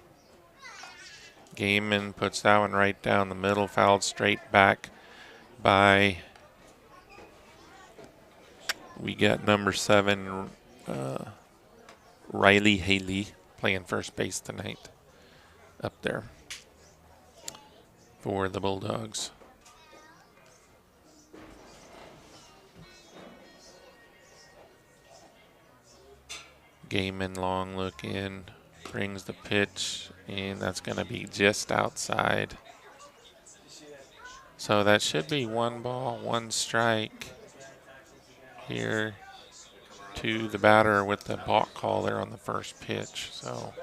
Gaiman puts that one right down the middle, fouled straight back by, we got number 7, Riley Haley, playing first base tonight up there for the Bulldogs. Gaiman long look in, Brings the pitch, and that's going to be just outside. So that should be 1 ball, 1 strike here to the batter with the balk call there on the first pitch. So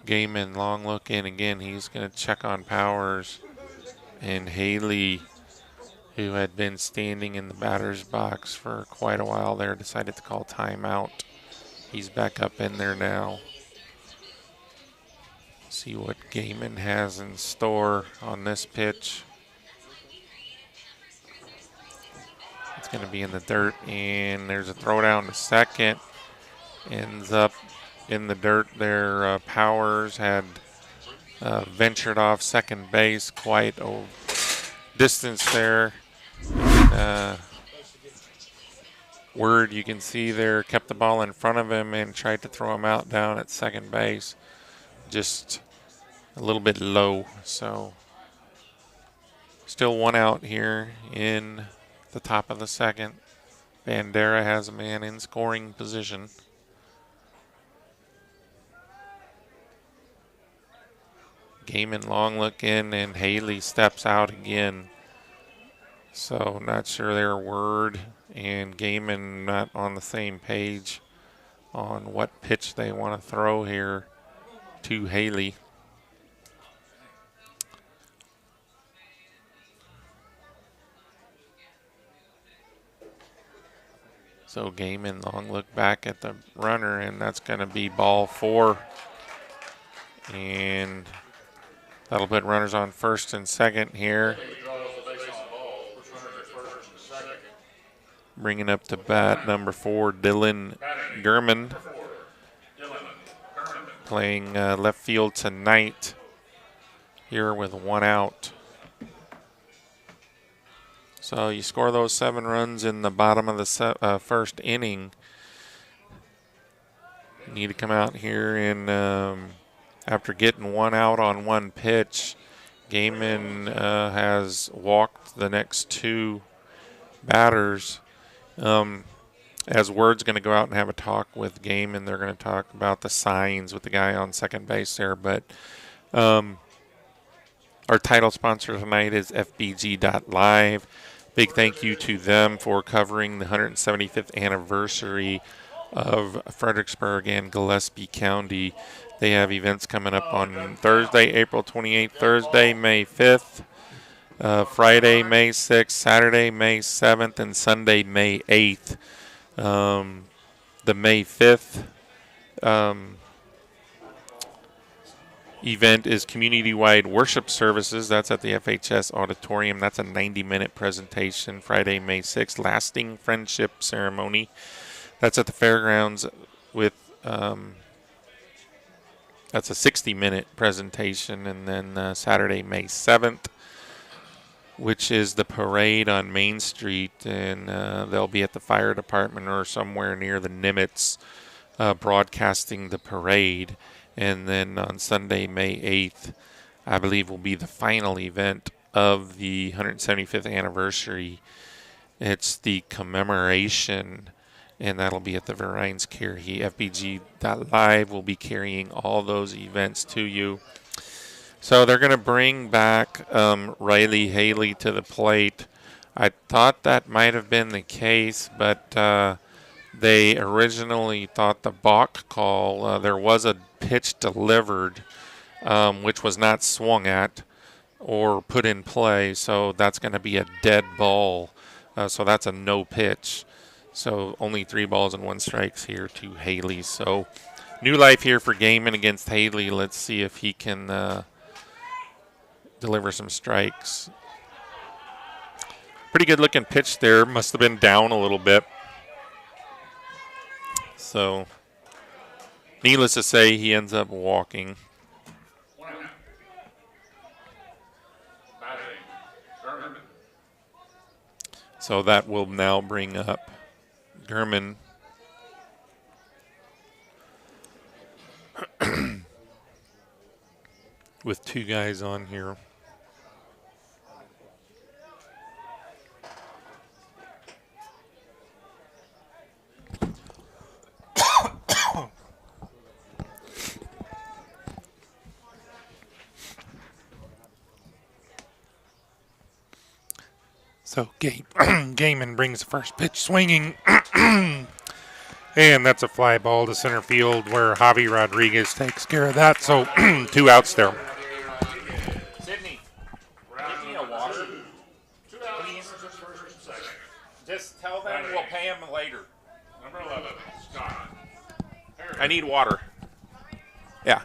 Gaiman, long look in again. He's going to check on Powers. And Haley, who had been standing in the batter's box for quite a while there, decided to call timeout. He's back up in there now. See what Gaiman has in store on this pitch. It's going to be in the dirt, and there's a throw down to second. Ends up in the dirt there. Powers had ventured off second base quite a distance there. Word, you can see there, kept the ball in front of him and tried to throw him out down at second base. Just a little bit low. So still 1 out here in the top of the second. Bandera has a man in scoring position. Gaiman long look in, and Haley steps out again. So not sure their word and Gaiman not on the same page on what pitch they want to throw here to Haley. So Gaiman long look back at the runner, and that's going to be ball 4. And that'll put runners on first and second here. Bringing up to bat number 4, Dylan Gurman. Playing left field tonight here with 1 out. So you score those 7 runs in the bottom of the first inning. You need to come out here and after getting 1 out on 1 pitch, Gaiman has walked the next 2 batters. As Word's going to go out and have a talk with Gaiman, they're going to talk about the signs with the guy on second base there. But our title sponsor tonight is FBG.Live. Big thank you to them for covering the 175th anniversary of Fredericksburg and Gillespie County. They have events coming up on Thursday, April 28th, Thursday, May 5th, Friday, May 6th, Saturday, May 7th, and Sunday, May 8th. The May 5th event is community-wide worship services. That's at the FHS Auditorium. That's a 90-minute presentation. Friday, May 6th, lasting friendship ceremony. That's at the fairgrounds with that's a 60-minute presentation. And then Saturday, May 7th, which is the parade on Main Street, and they'll be at the fire department or somewhere near the Nimitz broadcasting the parade. And then on Sunday, May 8th, I believe will be the final event of the 175th anniversary. It's the commemoration, and that'll be at the Verines Kirche. FBG.Live will be carrying all those events to you. So they're going to bring back Riley Haley to the plate. I thought that might have been the case, but they originally thought the balk call, there was a pitch delivered, which was not swung at or put in play, so that's going to be a dead ball. So that's a no pitch. So only 3 balls and 1 strikes here to Haley. So new life here for Gaiman against Haley. Let's see if he can deliver some strikes. Pretty good looking pitch there. Must have been down a little bit. So needless to say, he ends up walking. So that will now bring up Gurman. With 2 guys on here. So Gaiman brings the first pitch swinging. And that's a fly ball to center field where Javi Rodriguez takes care of that. So 2 outs there. Sydney, give me a water. Please. Just tell them we'll pay him later. Number 11, Scott. I need water. Yeah.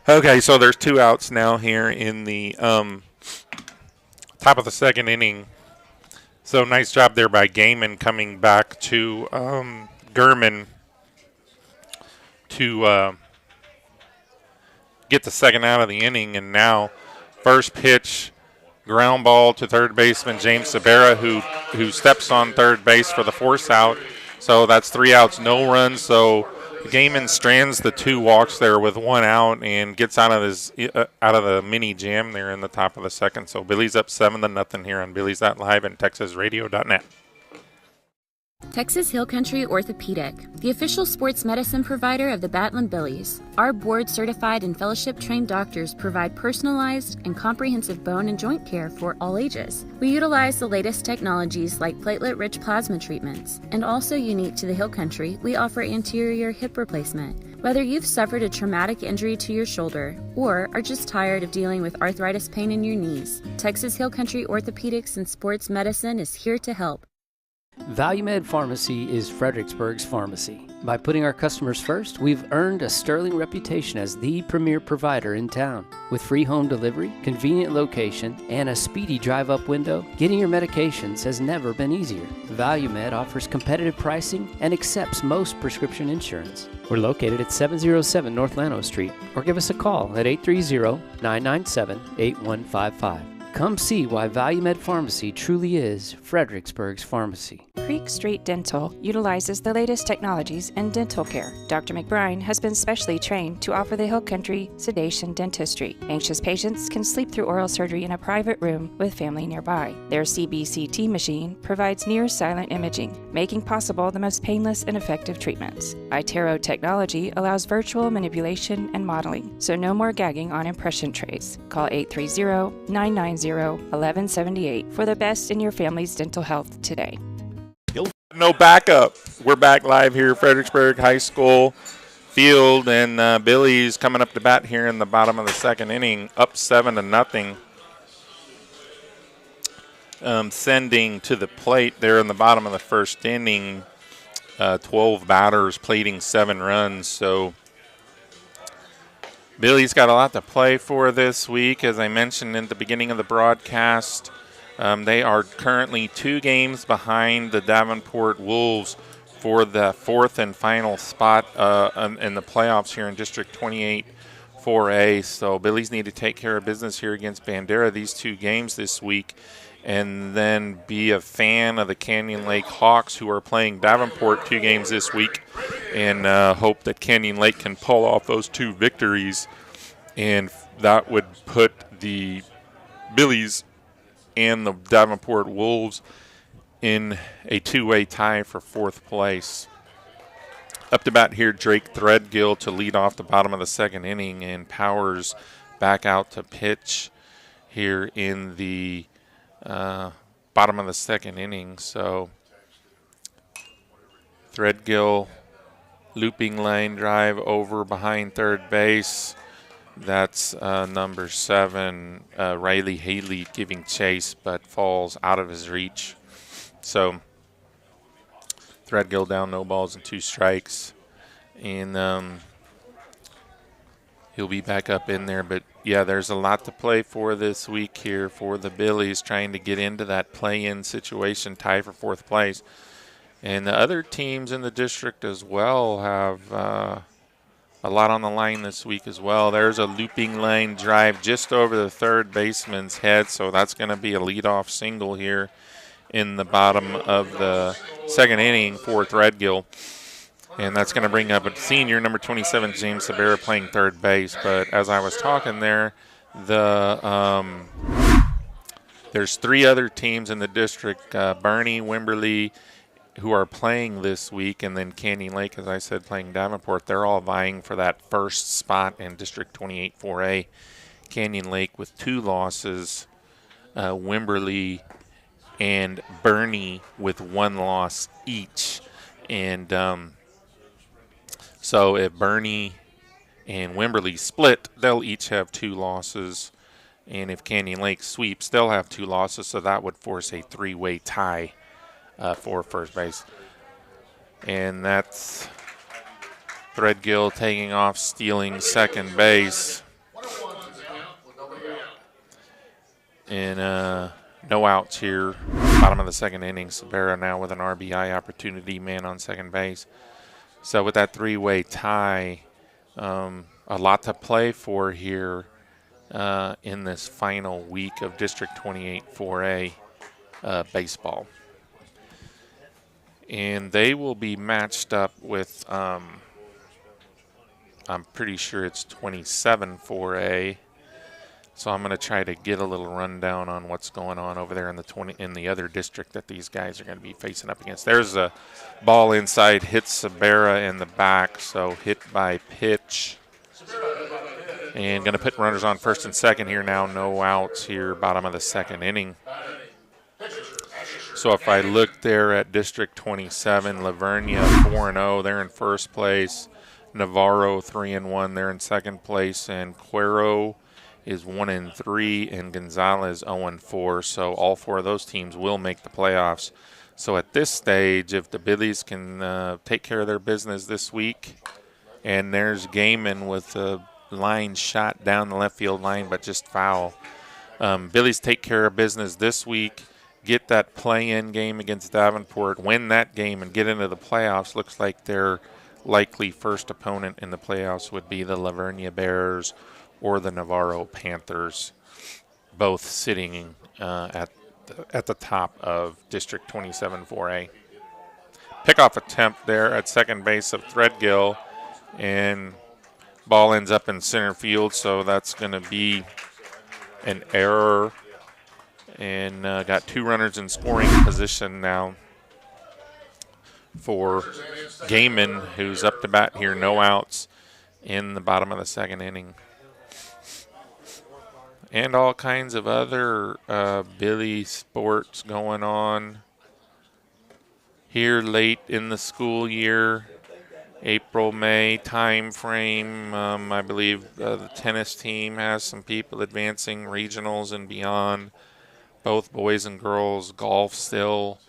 Okay, so there's 2 outs now here in the top of the second inning. So nice job there by Gaiman coming back to Gurman to get the second out of the inning. And now first pitch, ground ball to third baseman James Sabera, who steps on third base for the force out. So that's 3 outs, no runs. So Gaiman strands the 2 walks there with 1 out and gets out of the mini jam there in the top of the second. So Billy's up 7-0 here on Billies.Live and TexasRadio.net. Texas Hill Country Orthopedic, the official sports medicine provider of the Battling Billies. Our board-certified and fellowship-trained doctors provide personalized and comprehensive bone and joint care for all ages. We utilize the latest technologies like platelet-rich plasma treatments. And also unique to the Hill Country, we offer anterior hip replacement. Whether you've suffered a traumatic injury to your shoulder or are just tired of dealing with arthritis pain in your knees, Texas Hill Country Orthopedics and Sports Medicine is here to help. ValueMed Pharmacy is Fredericksburg's pharmacy. By putting our customers first, we've earned a sterling reputation as the premier provider in town. With free home delivery, convenient location, and a speedy drive-up window, getting your medications has never been easier. ValueMed offers competitive pricing and accepts most prescription insurance. We're located at 707 North Llano Street, or give us a call at 830-997-8155. Come see why ValueMed Pharmacy truly is Fredericksburg's pharmacy. Creek Street Dental utilizes the latest technologies in dental care. Dr. McBride has been specially trained to offer the Hill Country sedation dentistry. Anxious patients can sleep through oral surgery in a private room with family nearby. Their CBCT machine provides near-silent imaging, making possible the most painless and effective treatments. iTero technology allows virtual manipulation and modeling, so no more gagging on impression trays. Call 830-990-1178 for the best in your family's dental health today. No backup. We're back live here at Fredericksburg High School field, and Billy's coming up to bat here in the bottom of the second inning, up 7-0. Sending to the plate there in the bottom of the first inning, 12 batters, plating 7 runs. So Billy's got a lot to play for this week. As I mentioned in the beginning of the broadcast, they are currently 2 games behind the Davenport Wolves for the 4th and final spot in the playoffs here in District 28 4A. So Billy's need to take care of business here against Bandera these 2 games this week, and then be a fan of the Canyon Lake Hawks, who are playing Davenport 2 games this week, and hope that Canyon Lake can pull off those 2 victories, and that would put the Billies and the Davenport Wolves in a 2-way tie for 4th place. Up to bat here, Drake Threadgill to lead off the bottom of the second inning, and Powers back out to pitch here in the bottom of the second inning. So Threadgill, looping line drive over behind third base. That's number 7, Riley Haley, giving chase, but falls out of his reach. So Threadgill down, no balls and 2 strikes. And he'll be back up in there. But, yeah, there's a lot to play for this week here for the Billies, trying to get into that play-in situation, tie for 4th place. And the other teams in the district as well have a lot on the line this week as well. There's a looping line drive just over the third baseman's head, so that's going to be a leadoff single here in the bottom of the second inning for Threadgill. And that's going to bring up a senior, number 27, James Sabera, playing third base. But as I was talking there, there's 3 other teams in the district, Bernie, Wimberley, who are playing this week, and then Canyon Lake, as I said, playing Davenport. They're all vying for that first spot in District 28 4A. Canyon Lake with 2 losses Wimberley and Bernie with 1 loss each. And so if Bernie and Wimberley split, they'll each have 2 losses. And if Canyon Lake sweeps, they'll have 2 losses. So that would force a 3-way tie for first base. And that's Threadgill taking off, stealing second base. And no outs here. Bottom of the second inning. Sabera now with an RBI opportunity, man on second base. So with that 3-way tie, a lot to play for here in this final week of District 28 4A baseball. And they will be matched up with, I'm pretty sure it's 27 4A. So I'm going to try to get a little rundown on what's going on over there in the other district that these guys are going to be facing up against. There's a ball inside, hits Sabera in the back, so hit by pitch. And going to put runners on first and second here now. No outs here, bottom of the second inning. So if I look there at District 27, Lavernia 4-0, they're in first place. Navarro 3-1, they're in second place, and Cuero is 1-3, and Gonzalez 0-4. So all 4 of those teams will make the playoffs. So at this stage, if the Billies can take care of their business this week, and there's Gaiman with a line shot down the left field line, but just foul. Billies take care of business this week, get that play-in game against Davenport, win that game, and get into the playoffs. Looks like their likely first opponent in the playoffs would be the Lavernia Bears or the Navarro Panthers, both sitting at the top of District 27 4A. Pickoff attempt there at second base of Threadgill, and ball ends up in center field, so that's going to be an error. And got 2 runners in scoring position now for Gaiman, who's up to bat here, no outs in the bottom of the second inning. And all kinds of other Billy sports going on here late in the school year, April, May time frame. I believe the tennis team has some people advancing regionals and beyond. Both boys and girls. Golf still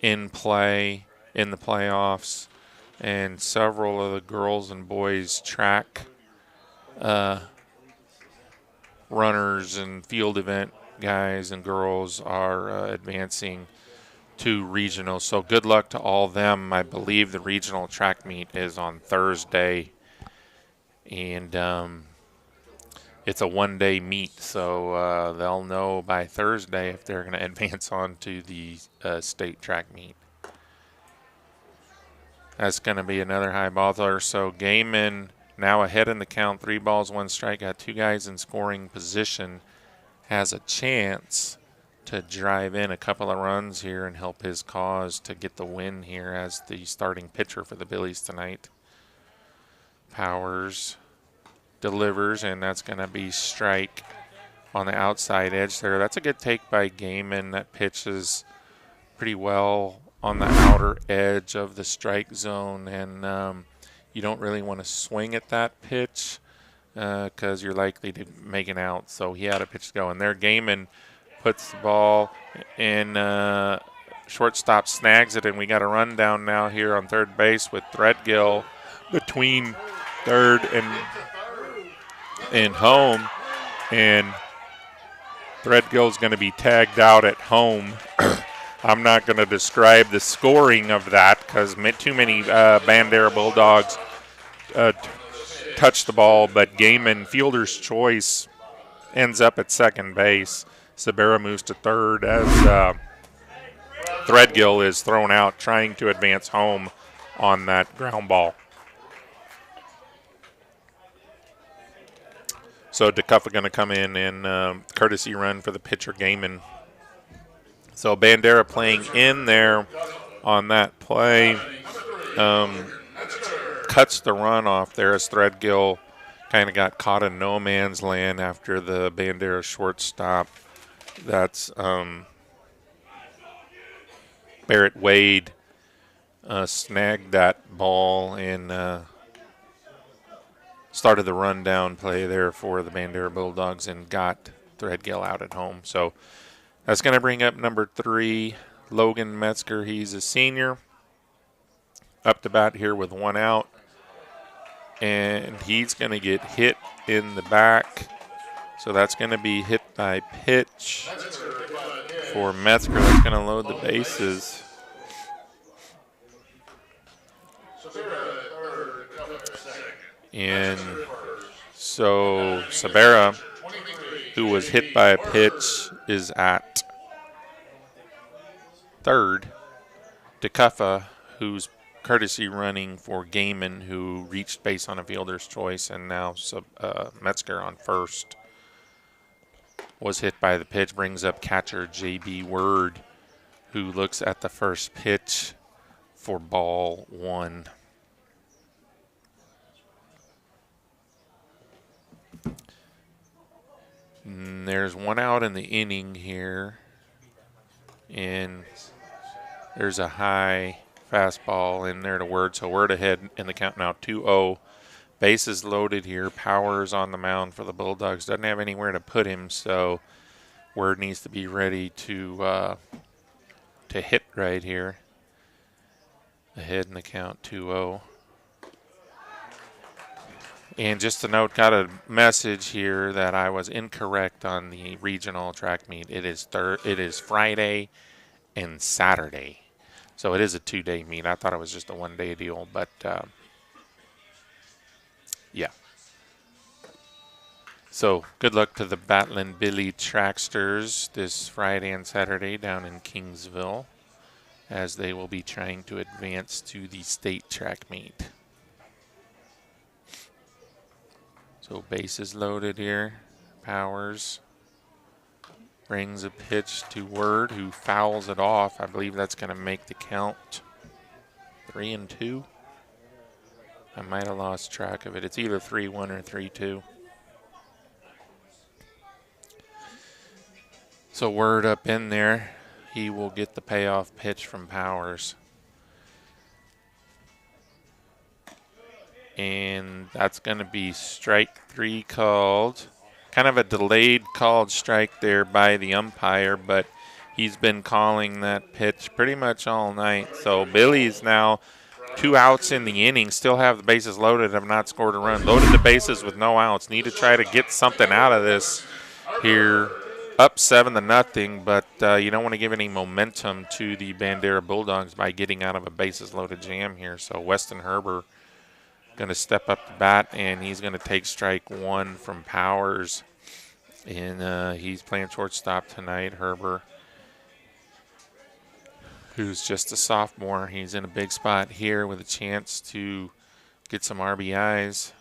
in play in the playoffs. And several of the girls and boys track runners and field event guys and girls are advancing to regionals. So good luck to all of them. I believe the regional track meet is on Thursday. And it's a one-day meet, so they'll know by Thursday if they're going to advance on to the state track meet. That's going to be another high ball there. So Gaiman now ahead in the count, 3 balls, 1 strike, got 2 guys in scoring position, has a chance to drive in a couple of runs here and help his cause to get the win here as the starting pitcher for the Billies tonight. Powers delivers, and that's going to be strike on the outside edge there. That's a good take by Gaiman. That pitch is pretty well on the outer edge of the strike zone, and you don't really want to swing at that pitch because you're likely to make an out. So he had a pitch to go, and there Gaiman puts the ball in, shortstop snags it, and we got a run down now here on third base with Threadgill between third and home, and Threadgill's going to be tagged out at home. I'm not going to describe the scoring of that because too many Bandera Bulldogs touched the ball, but Gaiman, fielder's choice, ends up at second base. Sabera moves to third as Threadgill is thrown out trying to advance home on that ground ball. So DeCuffa going to come in and courtesy run for the pitcher Gaiman. So Bandera playing in there on that play. Cuts the run off there as Threadgill kind of got caught in no man's land after the Bandera shortstop That's Barrett Wade snagged that ball and started the rundown play there for the Bandera Bulldogs and got Threadgill out at home. So that's going to bring up number 3, Logan Metzger. He's a senior. Up to bat here with 1 out. And he's going to get hit in the back. So that's going to be hit by pitch for Metzger. That's going to load the bases. And so Sabera, who was hit by a pitch, is at third. DeCuffa, who's courtesy running for Gaiman, who reached base on a fielder's choice, and now Metzger on first, was hit by the pitch, brings up catcher J.B. Word, who looks at the first pitch for ball 1. And there's 1 out in the inning here, and there's a high fastball in there to Word, so Word ahead in the count now 2-0. Bases loaded here. Powers on the mound for the Bulldogs. Doesn't have anywhere to put him, so Word needs to be ready to hit right here. Ahead in the count 2-0. And just a note, got a message here that I was incorrect on the regional track meet. It is Friday and Saturday. So it is a 2-day meet. I thought it was just a 1-day deal, but yeah. So good luck to the Batlin Billy Tracksters this Friday and Saturday down in Kingsville, as they will be trying to advance to the state track meet. So bases loaded here. Powers brings a pitch to Word, who fouls it off. I believe that's going to make the count 3-2. I might have lost track of it. It's either 3-1 or 3-2. So Word up in there. He will get the payoff pitch from Powers. And that's going to be strike 3 called. Kind of a delayed called strike there by the umpire, but he's been calling that pitch pretty much all night. So Billy's now 2 outs in the inning, still have the bases loaded, have not scored a run. Loaded the bases with no outs. Need to try to get something out of this here. Up 7-0, but you don't want to give any momentum to the Bandera Bulldogs by getting out of a bases loaded jam here. So Weston Herber going to step up to bat, and he's going to take strike 1 from Powers. And he's playing shortstop tonight, Herber, who's just a sophomore. He's in a big spot here with a chance to get some RBIs.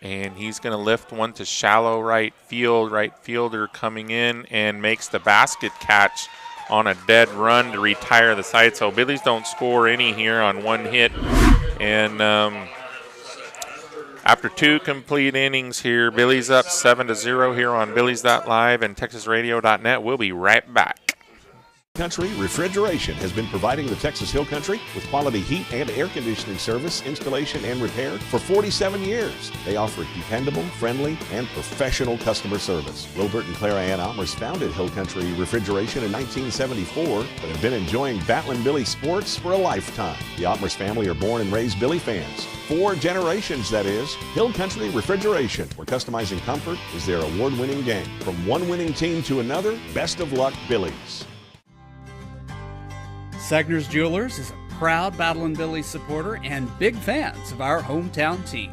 And he's going to lift one to shallow right field. Right fielder coming in and makes the basket catch on a dead run to retire the side. So Billies don't score any here on 1 hit. And after 2 complete innings here, Billies up 7-0 here on Billies.Live and TexasRadio.net. We'll be right back. Country Refrigeration has been providing the Texas Hill Country with quality heat and air conditioning service, installation, and repair for 47 years. They offer dependable, friendly, and professional customer service. Robert and Clara Ann Almers founded Hill Country Refrigeration in 1974, but have been enjoying Batlin Billy sports for a lifetime. The Almers family are born and raised Billy fans. 4 generations, that is. Hill Country Refrigeration, where customizing comfort is their award-winning game. From one winning team to another, best of luck, Billies. Segner's Jewelers is a proud Batlin Billy supporter and big fans of our hometown team.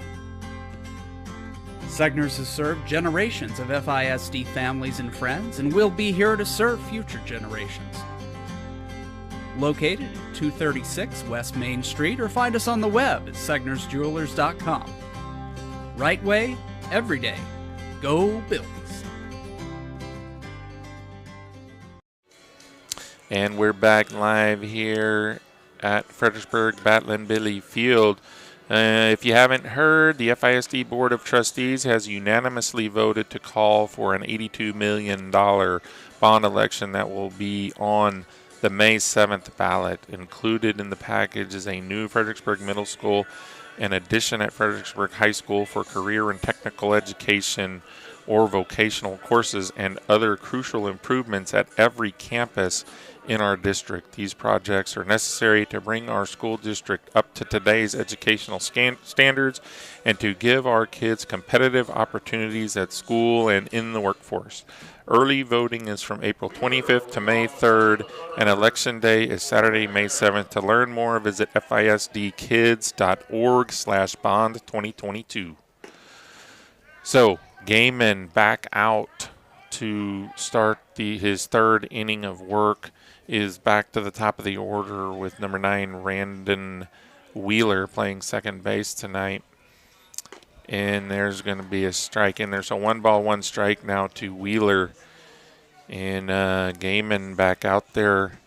Segner's has served generations of FISD families and friends and will be here to serve future generations. Located at 236 West Main Street, or find us on the web at segnersjewelers.com. Right way, every day. Go Billies. And we're back live here at Fredericksburg Batlin Billy Field. If you haven't heard, the FISD Board of Trustees has unanimously voted to call for an $82 million bond election that will be on the May 7th ballot. Included in the package is a new Fredericksburg Middle School, an addition at Fredericksburg High School for career and technical education or vocational courses, and other crucial improvements at every campus in our district. These projects are necessary to bring our school district up to today's educational standards and to give our kids competitive opportunities at school and in the workforce. Early voting is from April 25th to May 3rd, and Election Day is Saturday, May 7th. To learn more, visit fisdkids.org/bond2022. So, Gaiman back out to start his third inning of work is back to the top of the order with number 9, Randon Wheeler, playing second base tonight. And there's going to be a strike in there. So 1 ball, 1 strike now to Wheeler. And Gaiman back out there.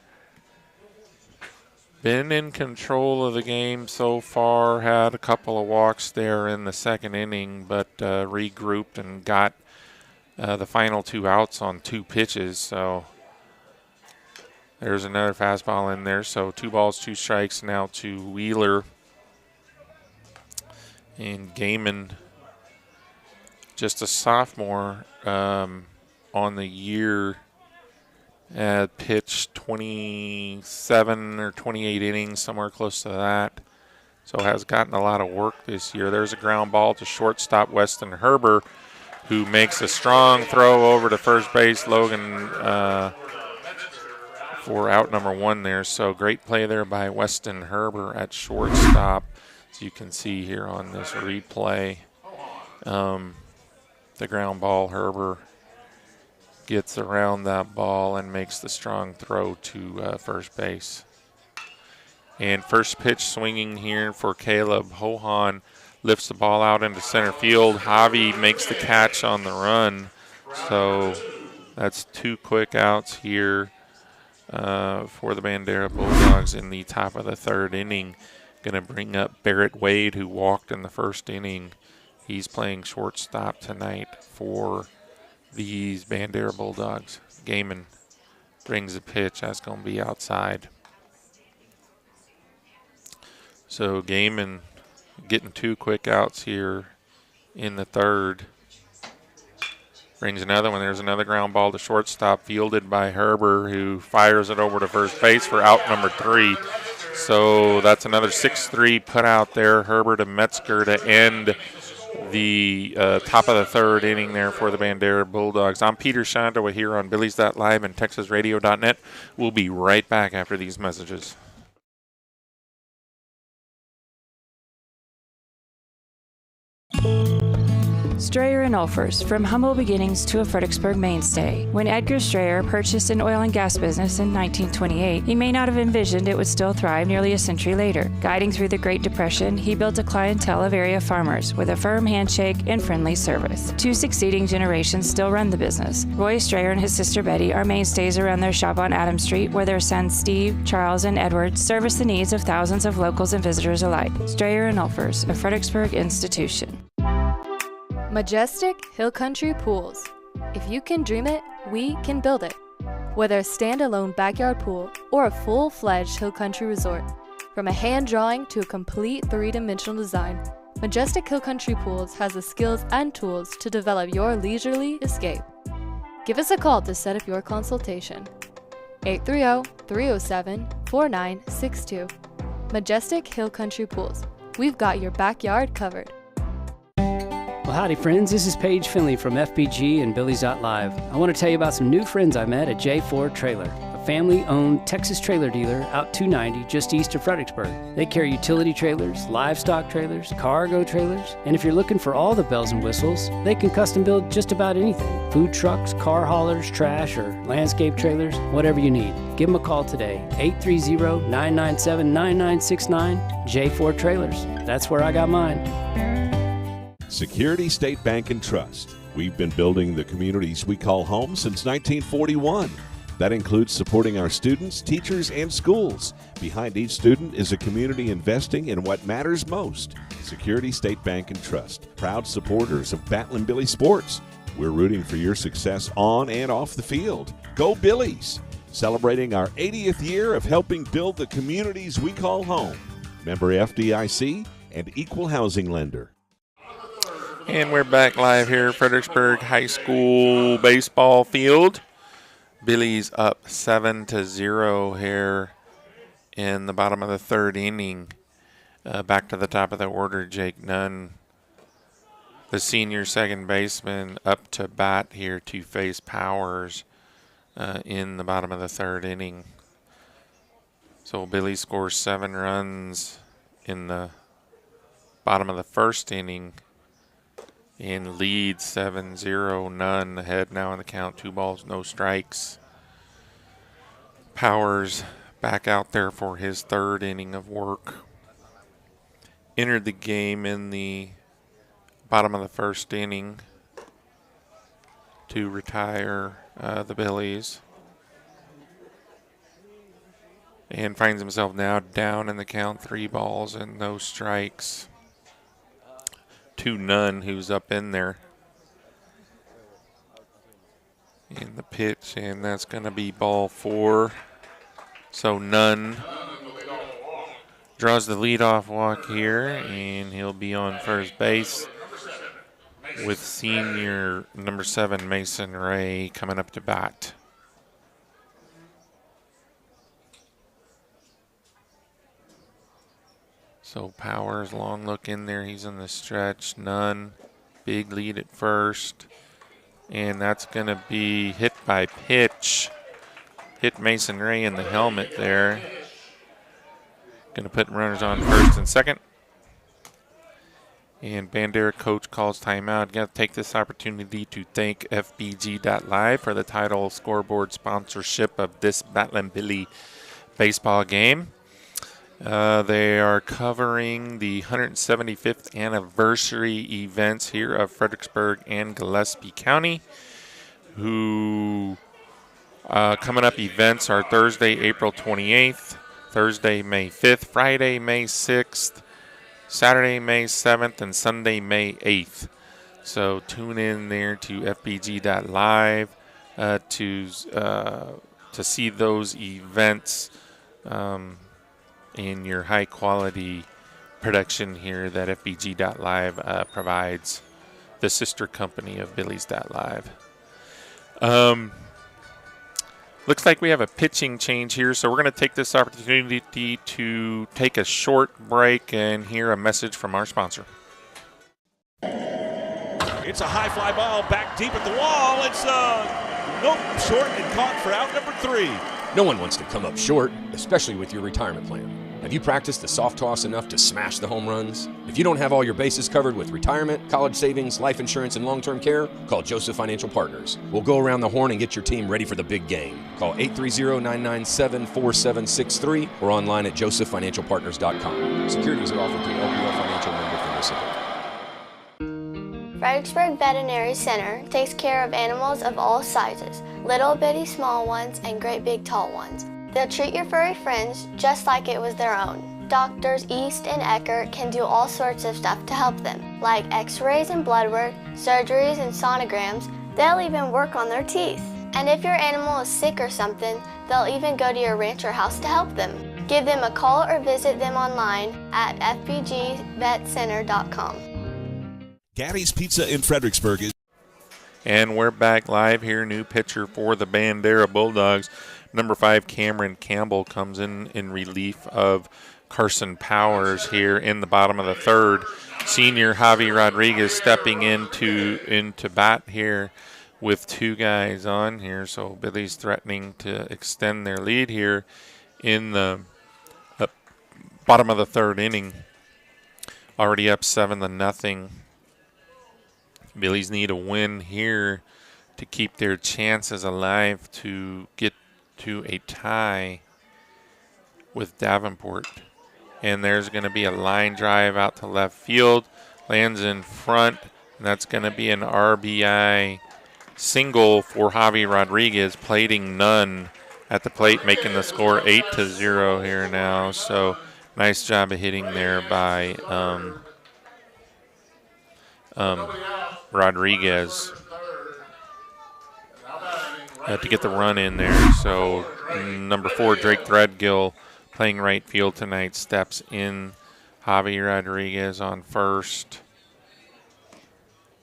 Been in control of the game so far. Had a couple of walks there in the second inning, but regrouped and got the final 2 outs on 2 pitches. So there's another fastball in there. So 2 balls, 2 strikes now to Wheeler. And Gaiman, just a sophomore on the year, pitched 27 or 28 innings, somewhere close to that. So has gotten a lot of work this year. There's a ground ball to shortstop Weston Herber, who makes a strong throw over to first base. Logan for out number 1 there. So great play there by Weston Herber at shortstop. As you can see here on this replay, the ground ball, Herber gets around that ball and makes the strong throw to first base. And first pitch swinging here for Caleb Hohan, lifts the ball out into center field. Javi makes the catch on the run. So that's 2 quick outs here for the Bandera Bulldogs in the top of the 3rd inning. Going to bring up Barrett Wade, who walked in the 1st inning. He's playing shortstop tonight for these Bandera Bulldogs. Gaiman brings a pitch. That's going to be outside. So Gaiman getting 2 quick outs here in the 3rd. Brings another one. There's another ground ball to shortstop, fielded by Herber, who fires it over to first base for out number 3. So that's another 6-3 put out there. Herber to Metzger to end the top of the 3rd inning there for the Bandera Bulldogs. I'm Peter Shonda here on Billies.Live and TexasRadio.net. We'll be right back after these messages. Strayer & Ulfers, from humble beginnings to a Fredericksburg mainstay. When Edgar Strayer purchased an oil and gas business in 1928, he may not have envisioned it would still thrive nearly a century later. Guiding through the Great Depression, he built a clientele of area farmers with a firm handshake and friendly service. 2 succeeding generations still run the business. Roy Strayer and his sister Betty are mainstays around their shop on Adams Street, where their sons Steve, Charles, and Edward service the needs of thousands of locals and visitors alike. Strayer & Ulfers, a Fredericksburg institution. Majestic Hill Country Pools. If you can dream it, we can build it. Whether a standalone backyard pool or a full-fledged hill country resort, from a hand drawing to a complete 3-dimensional design, Majestic Hill Country Pools has the skills and tools to develop your leisurely escape. Give us a call to set up your consultation. 830-307-4962. Majestic Hill Country Pools. We've got your backyard covered. Well, howdy, friends. This is Paige Finley from FPG and Billies.Live. I want to tell you about some new friends I met at J4 Trailer, a family-owned Texas trailer dealer out 290 just east of Fredericksburg. They carry utility trailers, livestock trailers, cargo trailers, and if you're looking for all the bells and whistles, they can custom build just about anything. Food trucks, car haulers, trash, or landscape trailers, whatever you need. Give them a call today, 830-997-9969, J4 Trailers. That's where I got mine. Security State Bank and Trust. We've been building the communities we call home since 1941. That includes supporting our students, teachers, and schools. Behind each student is a community investing in what matters most. Security State Bank and Trust, proud supporters of Battling Billy sports. We're rooting for your success on and off the field. Go Billies! Celebrating our 80th year of helping build the communities we call home. Member FDIC and equal housing lender. And we're back live here at Fredericksburg High School baseball field. Billy's up 7-0 here in the bottom of the third inning. Back to the top of the order, Jake Nunn, the senior second baseman, up to bat here to face Powers in the bottom of the third inning. So Billy scores 7 runs in the bottom of the first inning and leads 7-0. Nunn ahead now in the count, 2 balls, no strikes. Powers back out there for his third inning of work. Entered the game in the bottom of the first inning to retire the Billies. And finds himself now down in the count, 3 balls and no strikes. To Nunn, who's up in there. And the pitch, and that's going to be ball 4. So Nunn draws the leadoff walk here, and he'll be on first base with senior number 7 Mason Ray coming up to bat. So Powers, long look in there. He's in the stretch. Nunn, big lead at first. And that's going to be hit by pitch. Hit Mason Ray in the helmet there. Going to put runners on first and second. And Bandera coach calls timeout. Got to take this opportunity to thank FBG.Live for the title scoreboard sponsorship of this Battling Billy baseball game. They are covering the 175th anniversary events here of Fredericksburg and Gillespie County. Coming up events are Thursday, April 28th, Thursday, May 5th, Friday, May 6th, Saturday, May 7th, and Sunday, May 8th. So tune in there to FBG.Live to see those events. In your high-quality production here that FBG.Live provides, the sister company of Billies.Live. Looks like we have a pitching change here, so we're going to take this opportunity to take a short break and hear a message from our sponsor. It's a high fly ball back deep at the wall. It's short and caught for out number 3. No one wants to come up short, especially with your retirement plan. Have you practiced the soft toss enough to smash the home runs? If you don't have all your bases covered with retirement, college savings, life insurance, and long-term care, call Joseph Financial Partners. We'll go around the horn and get your team ready for the big game. Call 830-997-4763 or online at josephfinancialpartners.com. Securities are offered through LPL Financial member FINRA. Fredericksburg Veterinary Center takes care of animals of all sizes, little bitty small ones and great big tall ones. They'll treat your furry friends just like it was their own. Doctors East and Eckert can do all sorts of stuff to help them, like x-rays and blood work, surgeries and sonograms. They'll even work on their teeth. And if your animal is sick or something, they'll even go to your ranch or house to help them. Give them a call or visit them online at fbgvetcenter.com. Gaddy's Pizza in Fredericksburg is. And we're back live here. New pitcher for the Bandera Bulldogs. Number 5, Cameron Campbell, comes in relief of Carson Powers here in the bottom of the third. Senior Javi Rodriguez stepping into bat here with 2 guys on here. So Billy's threatening to extend their lead here in the bottom of the third inning. Already up 7-0. Billy's need a win here to keep their chances alive to get to a tie with Davenport. And there's going to be a line drive out to left field, lands in front, and that's going to be an RBI single for Javi Rodriguez, plating none at the plate, making the score 8-0 here now. So nice job of hitting there by Rodriguez to get the run in there. So number 4, Drake Threadgill, playing right field tonight, steps in. Javi Rodriguez on first,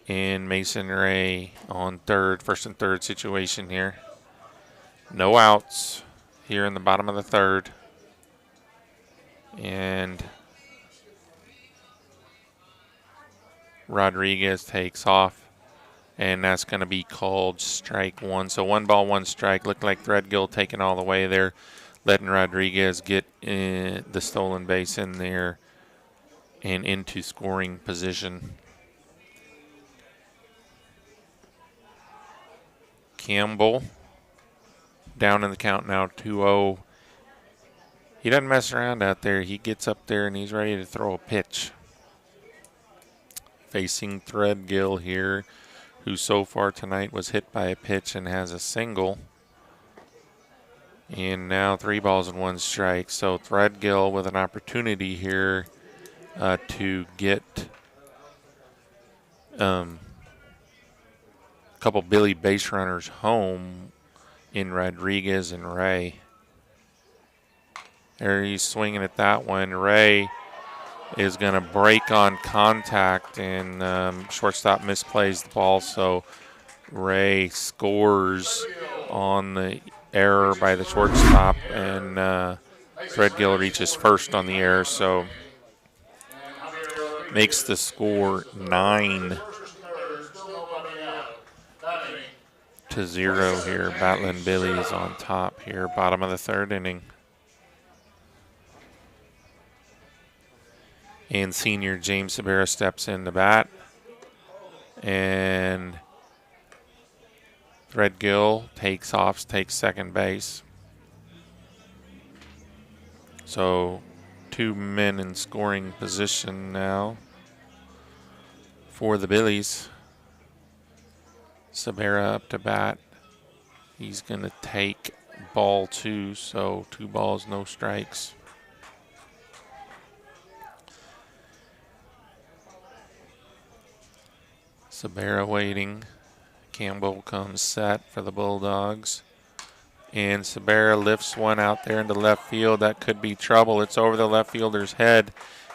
and Mason Ray on third. First and third situation here. No outs here in the bottom of the third. And Rodriguez takes off, and that's going to be called strike one. So 1 ball, 1 strike. Looked like Threadgill taking all the way there, letting Rodriguez get the stolen base in there and into scoring position. Campbell down in the count now, 2-0. He doesn't mess around out there. He gets up there and he's ready to throw a pitch. Facing Threadgill here, who so far tonight was hit by a pitch and has a single. And now 3 balls and 1 strike. So Threadgill with an opportunity here to get a couple Billy base runners home in Rodriguez and Ray. There he's swinging at that one. Ray is going to break on contact, and shortstop misplays the ball, so Ray scores on the error by the shortstop, and Threadgill reaches first on the error, so makes the score 9-0 here. Battling Billies on top here, bottom of the third inning. And senior James Sabera steps in to bat. And Threadgill takes off, takes second base. So 2 men in scoring position now for the Billies. Sabera up to bat. He's going to take ball 2, so 2 balls, no strikes. Sabera waiting. Campbell comes set for the Bulldogs. And Sabera lifts one out there into left field. That could be trouble. It's over the left fielder's head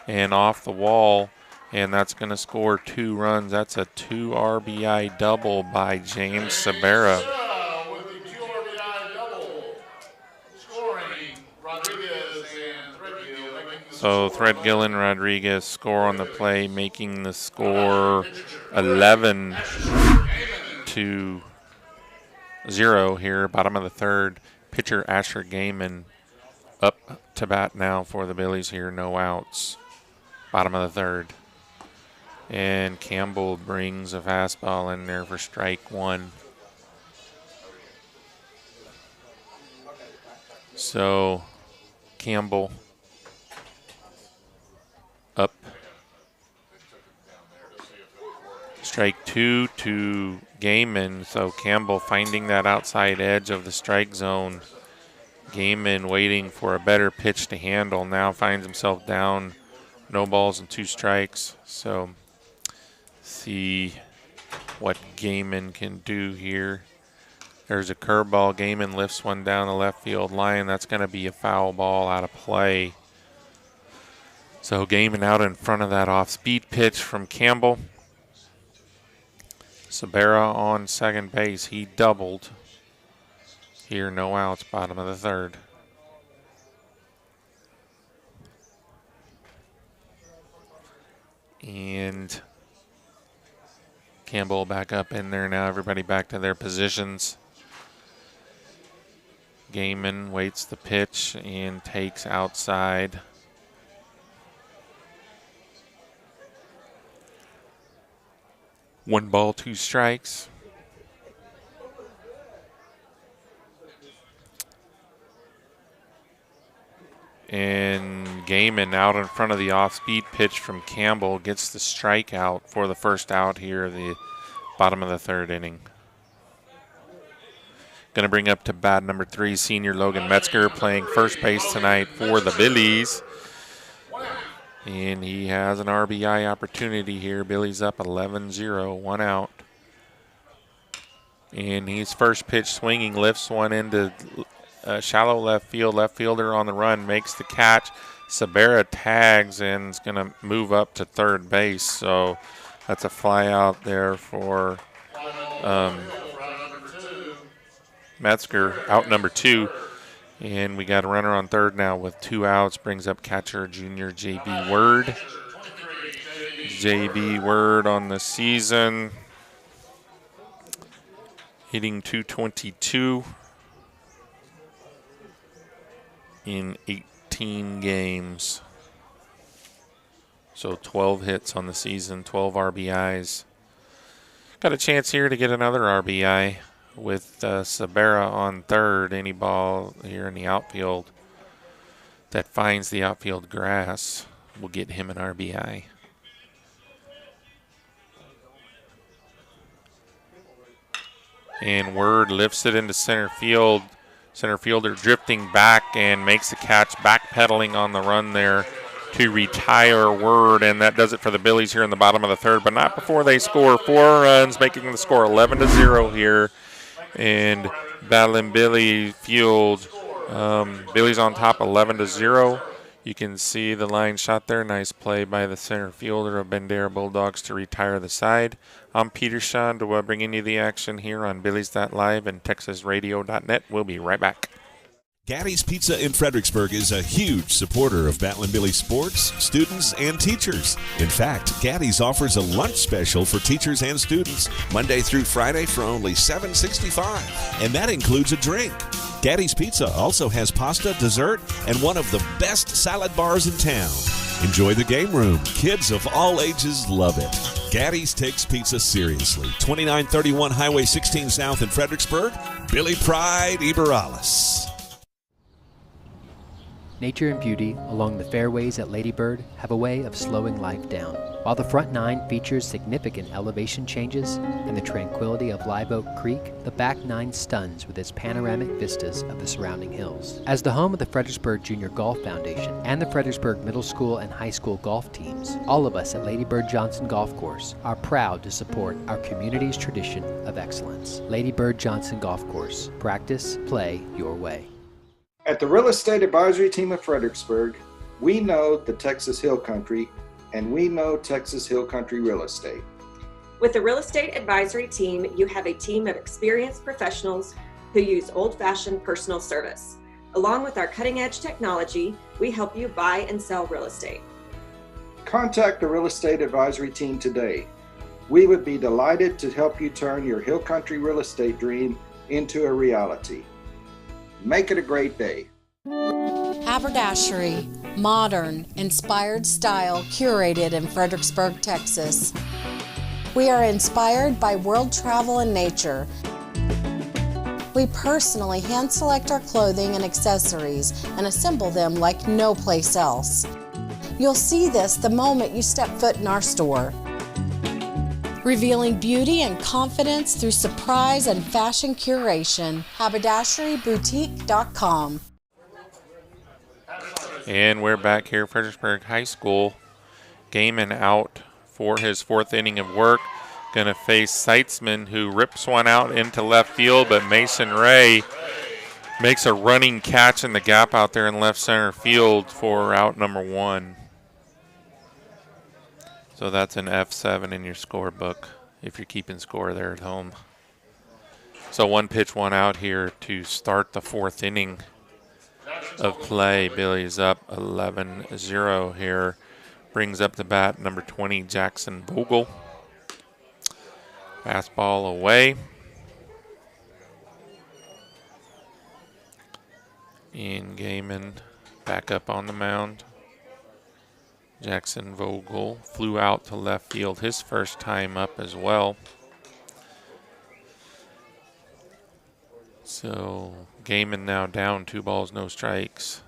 and off the wall. And that's going to score 2 runs. That's a 2 RBI double by James Sabera. So Threadgill and Rodriguez score on the play, making the score 11-0 here, bottom of the third. Pitcher Asher Gaiman up to bat now for the Billies here, no outs. Bottom of the third. And Campbell brings a fastball in there for strike 1. So Campbell up. Strike 2 to Gaiman. So Campbell finding that outside edge of the strike zone. Gaiman waiting for a better pitch to handle. Now finds himself down, no balls and 2 strikes. So see what Gaiman can do here. There's a curveball. Gaiman lifts one down the left field line. That's going to be a foul ball out of play. So Gaiman out in front of that off-speed pitch from Campbell. Sabera on second base. He doubled. Here, no outs, bottom of the third. And Campbell back up in there now. Everybody back to their positions. Gaiman waits the pitch and takes outside. One ball, 2 strikes. And Gaiman out in front of the off-speed pitch from Campbell gets the strikeout for the first out here, the bottom of the third inning. Going to bring up to bat number 3, senior Logan Metzger, playing first base tonight for the Billies. And he has an RBI opportunity here. Billy's up 11-0, 1 out. And he's first pitch swinging, lifts one into shallow left field. Left fielder on the run, makes the catch. Sabera tags and is going to move up to third base. So that's a fly out there for Metzger, out number 2. And we got a runner on third now with 2 outs. Brings up catcher junior J.B. Word. J.B. Word on the season, hitting .222 in 18 games. So 12 hits on the season, 12 RBIs. Got a chance here to get another RBI with Sabera on third. Any ball here in the outfield that finds the outfield grass will get him an RBI. And Word lifts it into center field. Center fielder drifting back and makes the catch, backpedaling on the run there to retire Word, and that does it for the Billies here in the bottom of the third, but not before they score 4 runs, making the score 11-0 here. And Battling Billy Field, Billy's on top 11-0. You can see the line shot there. Nice play by the center fielder of Bandera Bulldogs to retire the side. I'm Peter Shondawa, bringing you the action here on Billies.Live and TexasRadio.net. We'll be right back. Gaddy's Pizza in Fredericksburg is a huge supporter of Battling Billy sports, students, and teachers. In fact, Gaddy's offers a lunch special for teachers and students Monday through Friday for only $7.65, and that includes a drink. Gaddy's Pizza also has pasta, dessert, and one of the best salad bars in town. Enjoy the game room. Kids of all ages love it. Gaddy's takes pizza seriously. 2931 Highway 16 South in Fredericksburg. Billy Pride Iberales. Nature and beauty along the fairways at Lady Bird have a way of slowing life down. While the front 9 features significant elevation changes and the tranquility of Live Oak Creek, the back 9 stuns with its panoramic vistas of the surrounding hills. As the home of the Fredericksburg Junior Golf Foundation and the Fredericksburg Middle School and High School golf teams, all of us at Lady Bird Johnson Golf Course are proud to support our community's tradition of excellence. Lady Bird Johnson Golf Course. Practice, play your way. At the Real Estate Advisory Team of Fredericksburg, we know the Texas Hill Country, and we know Texas Hill Country Real Estate. With the Real Estate Advisory Team, you have a team of experienced professionals who use old-fashioned personal service. Along with our cutting-edge technology, we help you buy and sell real estate. Contact the Real Estate Advisory Team today. We would be delighted to help you turn your Hill Country real estate dream into a reality. Make it a great day. Haberdashery, modern, inspired style, curated in Fredericksburg, Texas. We are inspired by world travel and nature. We personally hand select our clothing and accessories and assemble them like no place else. You'll see this the moment you step foot in our store. Revealing beauty and confidence through surprise and fashion curation. HaberdasheryBoutique.com. And we're back here at Fredericksburg High School. Gaiman out for his 4th inning of work. Going to face Seitzman, who rips one out into left field, but Mason Ray makes a running catch in the gap out there in left center field for out number 1. So that's an F7 in your scorebook if you're keeping score there at home. So 1 pitch, 1 out here to start the 4th inning of play. Billy's up 11-0 here. Brings up the bat number 20, Jackson Vogel. Fastball away. Ian Gaiman back up on the mound. Jackson Vogel flew out to left field his first time up as well. So Gaiman now down, 2 balls, no strikes.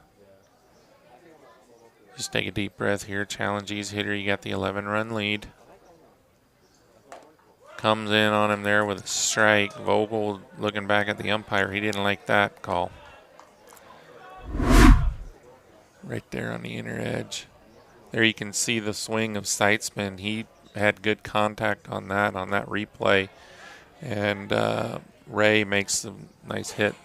Just take a deep breath here. Challenge ease hitter. You got the 11-run lead. Comes in on him there with a strike. Vogel looking back at the umpire. He didn't like that call. Right there on the inner edge. There you can see the swing of Seitzman. He had good contact on that replay. And Ray makes a nice hit.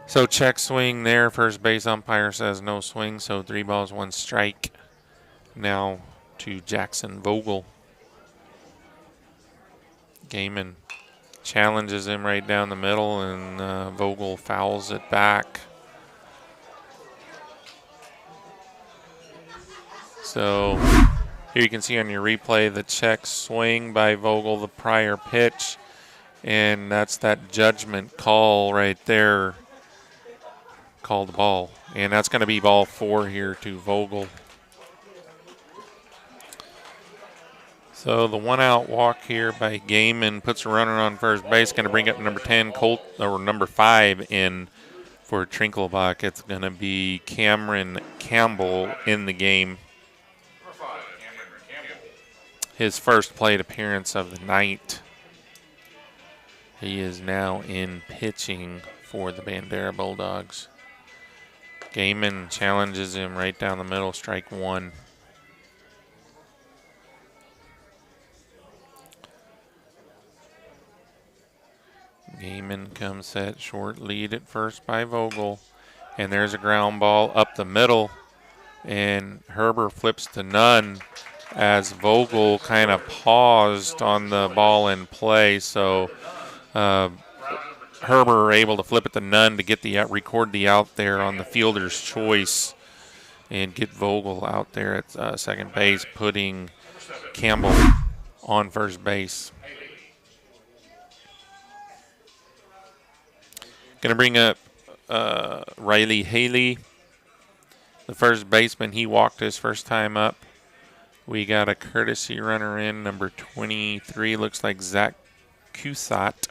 So check swing there. First base umpire says no swing, so 3 balls, 1 strike. Now to Jackson Vogel. Gaiman challenges him right down the middle, and Vogel fouls it back. So here you can see on your replay the check swing by Vogel, the prior pitch, and that's that judgment call right there. Called the ball, and that's going to be ball 4 here to Vogel. So the 1-out walk here by Gaiman puts a runner on first base. Going to bring up number 10, number 5 in for Trinkelbach. It's going to be Cameron Campbell in the game. His first plate appearance of the night. He is now in pitching for the Bandera Bulldogs. Gaiman challenges him right down the middle, strike 1. Gaiman comes set, short lead at first by Vogel. And there's a ground ball up the middle. And Herber flips to none as Vogel kind of paused on the ball in play. So Herber able to flip it to none to get record the out there on the fielder's choice and get Vogel out there at second base, putting Campbell on first base. Going to bring up Riley Haley, the first baseman. He walked his first time up. We got a courtesy runner in, number 23, looks like Zach Cusat,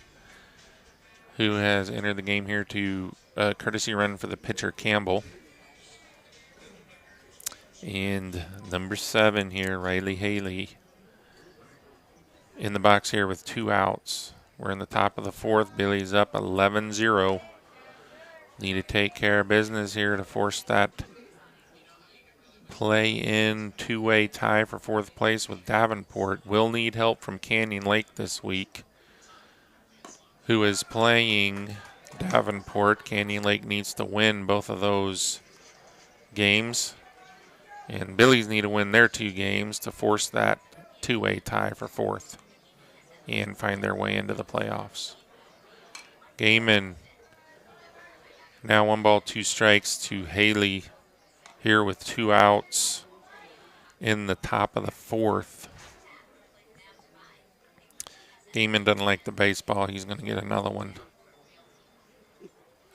who has entered the game here to courtesy run for the pitcher Campbell. And number 7 here, Riley Haley, in the box here with 2 outs. We're in the top of the 4th. Billy's up 11-0. Need to take care of business here to force that play-in 2-way tie for 4th place with Davenport. Will need help from Canyon Lake this week, who is playing Davenport. Canyon Lake needs to win both of those games. And Billy's need to win their 2 games to force that 2-way tie for 4th and find their way into the playoffs. Gaiman now 1 ball, 2 strikes to Haley here with 2 outs in the top of the 4th. Gaiman doesn't like the baseball. He's going to get another one.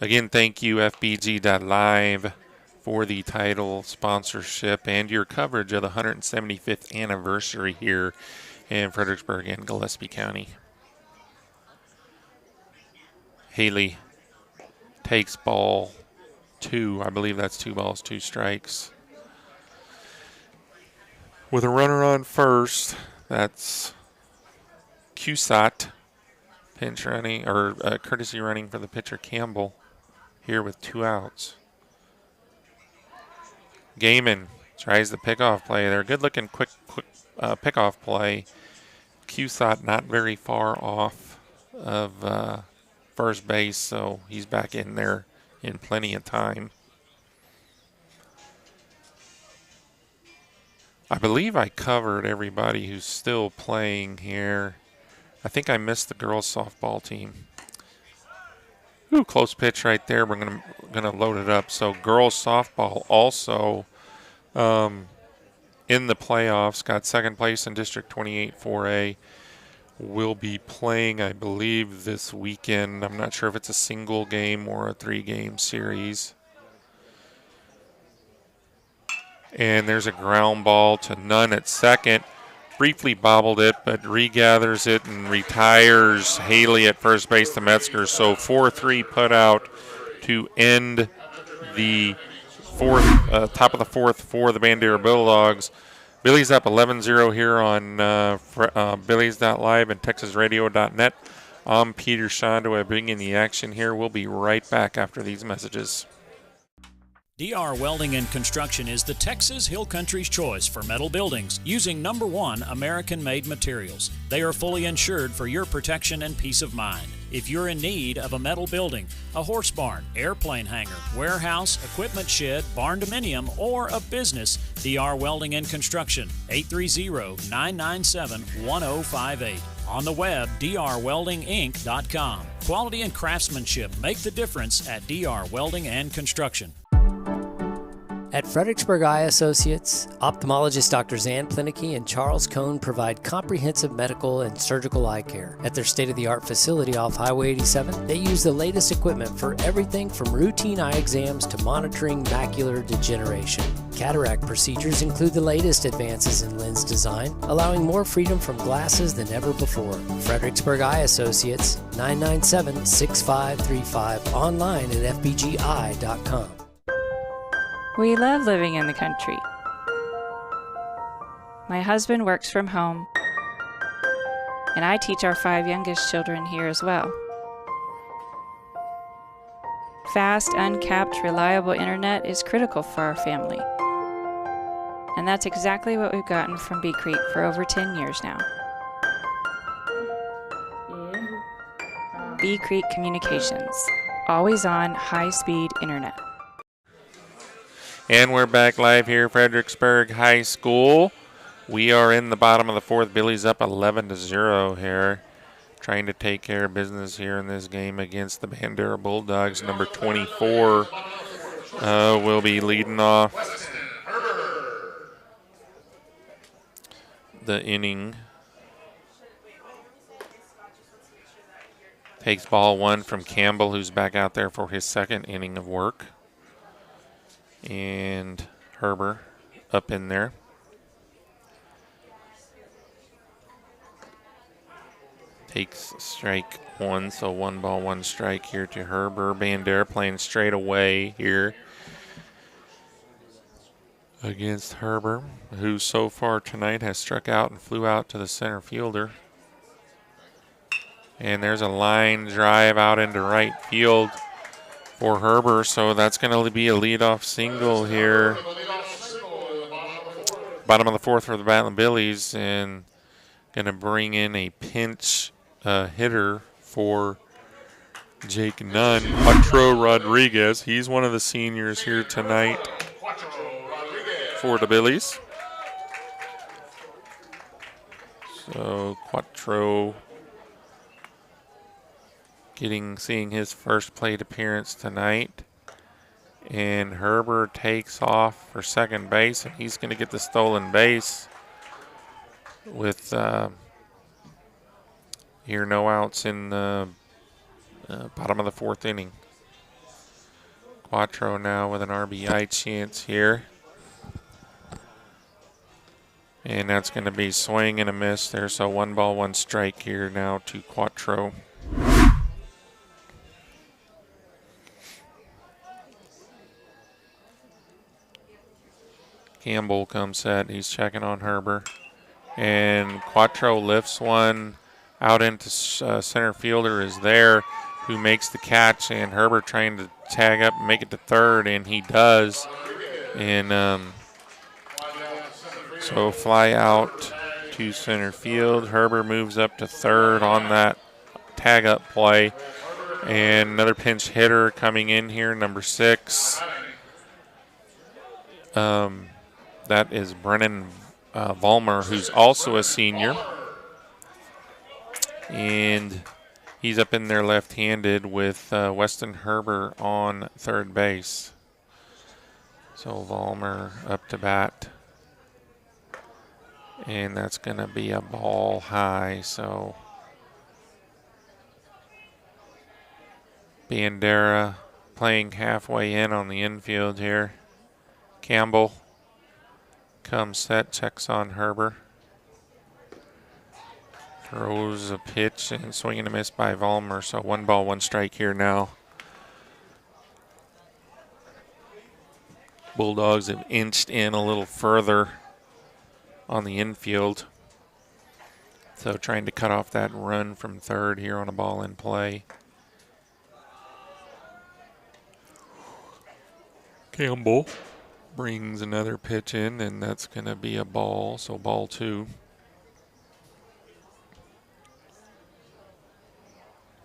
Again, thank you, FBG.Live, for the title sponsorship and your coverage of the 175th anniversary here in Fredericksburg and Gillespie County. Haley takes ball 2. I believe that's 2 balls, 2 strikes. With a runner on first, that's Cusat, pinch running, or courtesy running for the pitcher Campbell here with 2 outs. Gaiman tries the pickoff play there. Good looking quick pickoff play. Cusat not very far off of first base, so he's back in there in plenty of time. I believe I covered everybody who's still playing here. I think I missed the girls softball team. Ooh, close pitch right there. We're gonna load it up. So girls softball also in the playoffs, got second place in District 28 4A. Will be playing, I believe, this weekend. I'm not sure if it's a single game or a 3-game series. And there's a ground ball to none at second. Briefly bobbled it, but regathers it and retires Haley at first base to Metzger. So 4-3 put out to end the top of the 4th for the Bandera Bulldogs. Billy's up 11-0 here on Billies.Live and TexasRadio.net. I'm Peter Shonda bringing the action here. We'll be right back after these messages. DR Welding and Construction is the Texas Hill Country's choice for metal buildings using #1 American-made materials. They are fully insured for your protection and peace of mind. If you're in need of a metal building, a horse barn, airplane hangar, warehouse, equipment shed, barn dominium, or a business, DR Welding and Construction, 830-997-1058. On the web, drweldinginc.com. Quality and craftsmanship make the difference at DR Welding and Construction. At Fredericksburg Eye Associates, ophthalmologist Drs. Ann Plinicky and Charles Cohn provide comprehensive medical and surgical eye care. At their state-of-the-art facility off Highway 87, they use the latest equipment for everything from routine eye exams to monitoring macular degeneration. Cataract procedures include the latest advances in lens design, allowing more freedom from glasses than ever before. Fredericksburg Eye Associates, 997-6535, online at fbgi.com. We love living in the country. My husband works from home, and I teach our 5 youngest children here as well. Fast, uncapped, reliable internet is critical for our family. And that's exactly what we've gotten from Bee Creek for over 10 years now. Bee Creek Communications, always on high-speed internet. And we're back live here, Fredericksburg High School. We are in the bottom of the 4th. Billy's up 11-0 here, trying to take care of business here in this game against the Bandera Bulldogs. Number 24 will be leading off the inning. Takes ball 1 from Campbell, who's back out there for his 2nd inning of work. And Herber up in there. Takes strike 1, so 1 ball, 1 strike here to Herber. Bandera playing straight away here against Herber, who so far tonight has struck out and flew out to the center fielder. And there's a line drive out into right field for Herber, so that's going to be a leadoff single here. Bottom of the 4th for the Battling Billies, and going to bring in a pinch hitter for Jake Nunn, Quattro Rodriguez. He's one of the seniors here tonight for the Billies. So Quattro seeing his first plate appearance tonight. And Herber takes off for second base, and he's going to get the stolen base with here no outs in the bottom of the 4th inning. Quattro now with an RBI chance here. And that's going to be swing and a miss there, so 1 ball, 1 strike here now to Quattro. Campbell comes set. He's checking on Herber. And Quattro lifts one out into center fielder is there, who makes the catch. And Herber trying to tag up and make it to third, and he does. And so fly out to center field. Herber moves up to third on that tag up play. And another pinch hitter coming in here, number 6. That is Brennan Vollmer, who's also a senior. And he's up in there left-handed with Weston Herber on third base. So Vollmer up to bat. And that's going to be a ball high. So Bandera playing halfway in on the infield here. Campbell comes set, checks on Herber. Throws a pitch and swing and a miss by Vollmer. So 1 ball, 1 strike here now. Bulldogs have inched in a little further on the infield. So trying to cut off that run from third here on a ball in play. Campbell brings another pitch in, and that's going to be a ball, so ball 2.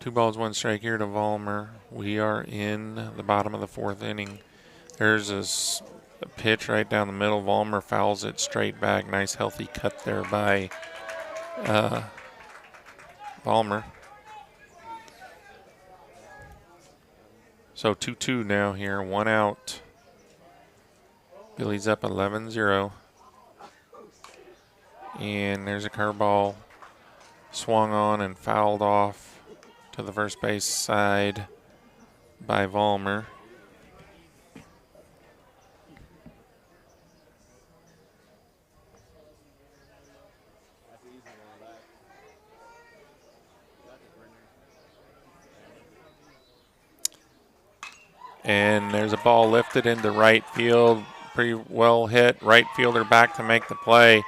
2 balls, 1 strike here to Vollmer. We are in the bottom of the 4th inning. There's a pitch right down the middle. Vollmer fouls it straight back. Nice healthy cut there by Vollmer. So 2-2 now here, 1 out. Billy's up 11-0. And there's a curveball swung on and fouled off to the first base side by Vollmer. And there's a ball lifted into right field. Pretty well hit. Right fielder back to make the play.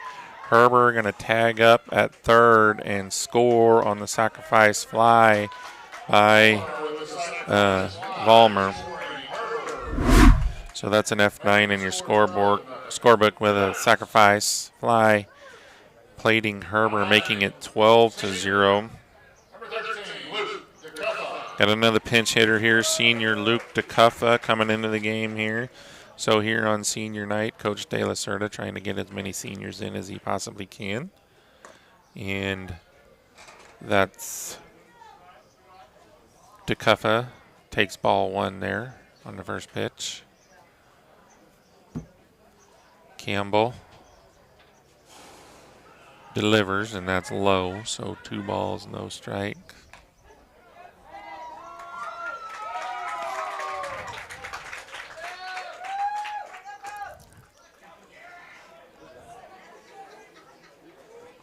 Herber going to tag up at third and score on the sacrifice fly by Vollmer. So that's an F9 in your scorebook with a sacrifice fly, plating Herber, making it 12-0. Got another pinch hitter here, senior Luke DeCuffa coming into the game here. So here on senior night, Coach De La Cerda trying to get as many seniors in as he possibly can. And that's DeCuffa takes ball 1 there on the first pitch. Campbell delivers, and that's low, so 2 balls, no strike.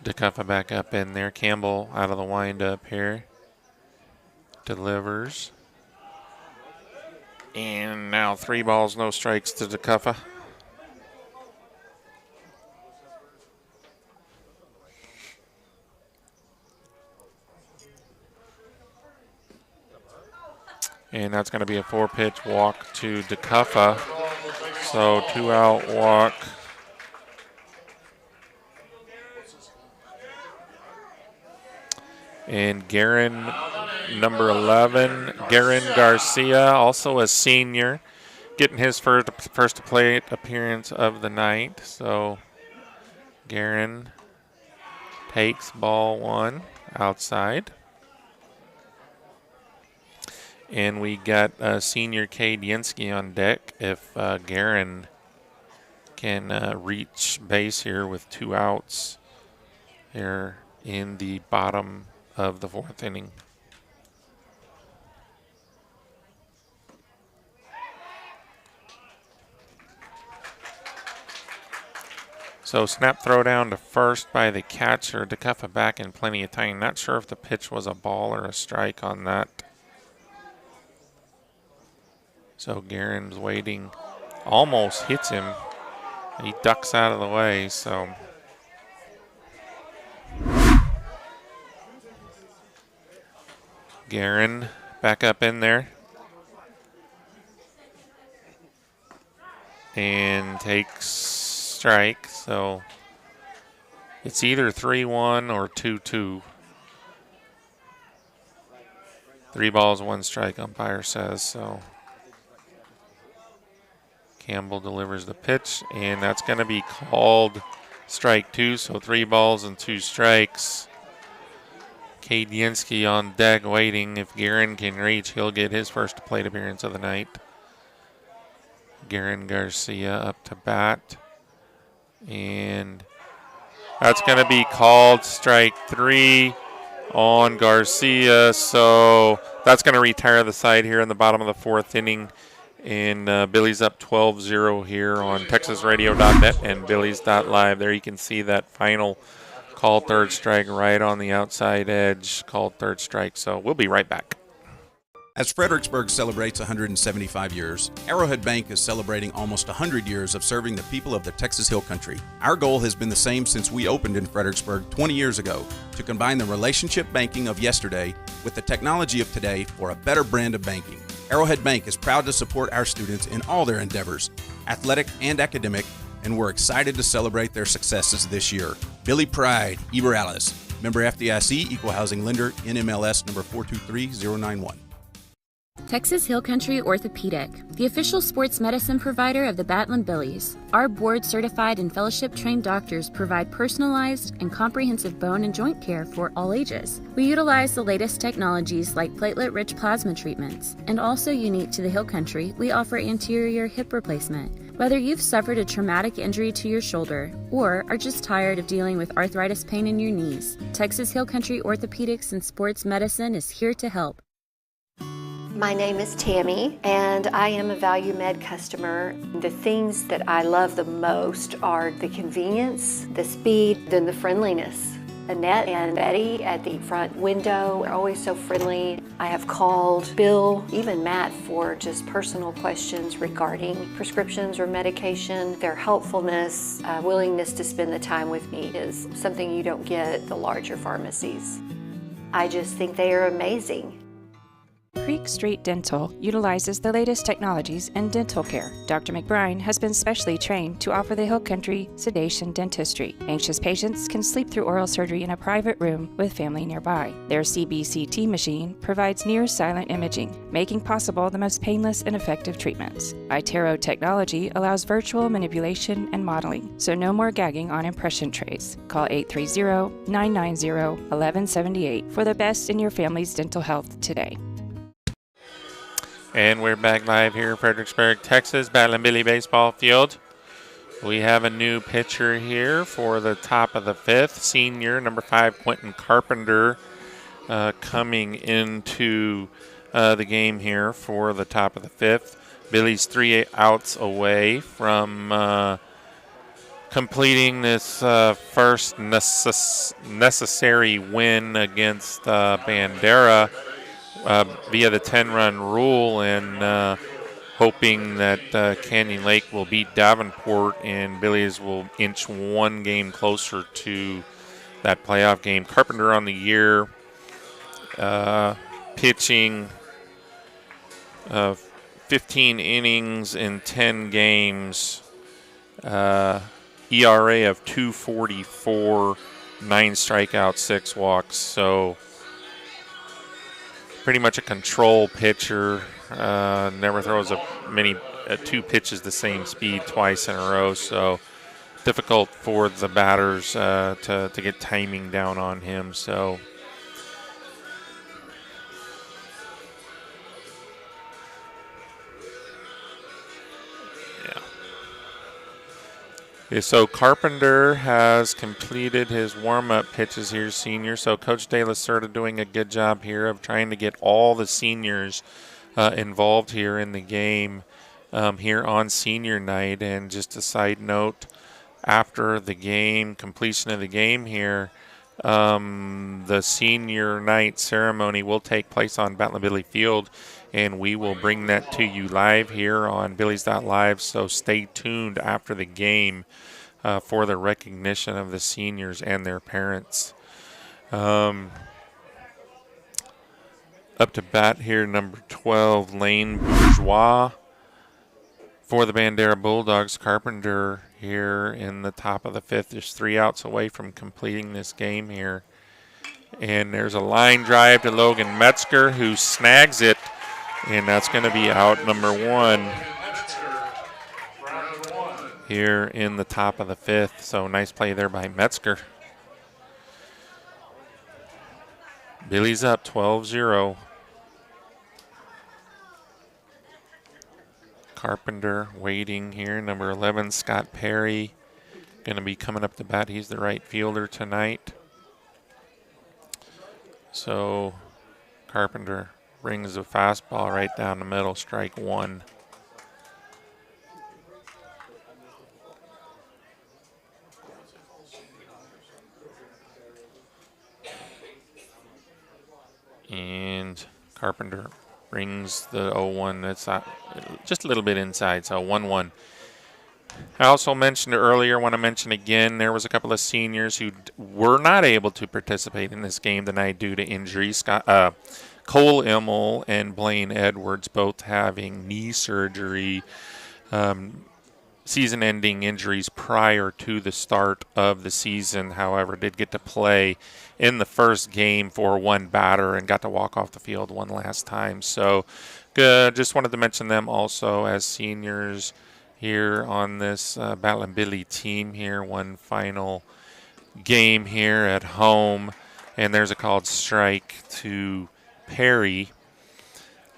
DeCuffa back up in there. Campbell out of the windup here. Delivers. And now 3 balls, no strikes to DeCuffa. And that's going to be a 4-pitch walk to DeCuffa. So 2-out walk. And Garin, number 11, Garin Garcia, also a senior, getting his first plate appearance of the night. So Garin takes ball 1 outside. And we got senior Cade Yinsky on deck if Garin can reach base here with 2 outs here in the bottom of the 4th inning. So snap throw down to first by the catcher. DeCuffa back in plenty of time. Not sure if the pitch was a ball or a strike on that. So Garen's waiting. Almost hits him. He ducks out of the way, so... Garin back up in there. And takes strike, so it's either 3-1 or 2-2. 3 balls, 1 strike, umpire says, so. Campbell delivers the pitch, and that's going to be called strike 2, so 3 balls and 2 strikes. Cade Yinsky on deck waiting. If Garin can reach, he'll get his first plate appearance of the night. Garin Garcia up to bat. And that's going to be called strike 3 on Garcia. So that's going to retire the side here in the bottom of the 4th inning. And Billy's up 12-0 here on TexasRadio.net and Billies.Live. There you can see that final called third strike right on the outside edge, called third strike. So we'll be right back. As Fredericksburg celebrates 175 years, Arrowhead Bank is celebrating almost 100 years of serving the people of the Texas Hill Country. Our goal has been the same since we opened in Fredericksburg 20 years ago, to combine the relationship banking of yesterday with the technology of today for a better brand of banking. Arrowhead Bank is proud to support our students in all their endeavors, athletic and academic, and we're excited to celebrate their successes this year. Billy Pride, Eberales, member FDIC, Equal Housing Lender, NMLS number 423091. Texas Hill Country Orthopedic, the official sports medicine provider of the Badland Billies. Our board-certified and fellowship-trained doctors provide personalized and comprehensive bone and joint care for all ages. We utilize the latest technologies like platelet-rich plasma treatments, and also unique to the Hill Country, we offer anterior hip replacement. Whether you've suffered a traumatic injury to your shoulder or are just tired of dealing with arthritis pain in your knees, Texas Hill Country Orthopedics and Sports Medicine is here to help. My name is Tammy, and I am a Value Med customer. The things that I love the most are the convenience, the speed, and the friendliness. Annette and Betty at the front window are always so friendly. I have called Bill, even Matt, for just personal questions regarding prescriptions or medication. Their helpfulness, willingness to spend the time with me is something you don't get at the larger pharmacies. I just think they are amazing. Creek Street Dental utilizes the latest technologies in dental care. Dr. McBride has been specially trained to offer the Hill Country sedation dentistry. Anxious patients can sleep through oral surgery in a private room with family nearby. Their CBCT machine provides near-silent imaging, making possible the most painless and effective treatments. iTero technology allows virtual manipulation and modeling, so no more gagging on impression trays. Call 830-990-1178 for the best in your family's dental health today. And we're back live here in Fredericksburg, Texas, Badland Billy Baseball Field. We have a new pitcher here for the top of the fifth. Senior, number 5, Quentin Carpenter, coming into the game here for the top of the fifth. Billy's 3 outs away from completing this first necessary win against Bandera via the 10-run rule, and hoping that Canyon Lake will beat Davenport and Billy's will inch one game closer to that playoff game. Carpenter on the year, pitching 15 innings in 10 games, ERA of 2.44, 9 strikeouts, 6 walks. So pretty much a control pitcher. Never throws two pitches the same speed twice in a row. So difficult for the batters to get timing down on him. So so Carpenter has completed his warm-up pitches here, senior. So Coach De La Cerda doing a good job here of trying to get all the seniors involved here in the game here on senior night. And just a side note, after the game, completion of the game here, the senior night ceremony will take place on Badland Billy Field, and we will bring that to you live here on Billies.Live, so stay tuned after the game for the recognition of the seniors and their parents. Up to bat here, number 12, Lane Bourgeois for the Bandera Bulldogs. Carpenter here in the top of the fifth is 3 outs away from completing this game here. And there's a line drive to Logan Metzger, who snags it. And that's going to be out number 1 here in the top of the fifth. So nice play there by Metzger. Billy's up 12-0. Carpenter waiting here. Number 11, Scott Perry, going to be coming up to bat. He's the right fielder tonight. So Carpenter brings a fastball right down the middle, strike 1. And Carpenter brings the 0-1. That's just a little bit inside, so 1-1. I also mentioned earlier, want to mention again, there was a couple of seniors who were not able to participate in this game tonight due to injuries. Cole Immel and Blaine Edwards both having knee surgery, season-ending injuries prior to the start of the season. However, did get to play in the first game for one batter and got to walk off the field one last time. So just wanted to mention them also as seniors here on this Battling Billy team here. One final game here at home, and there's a called strike to Perry.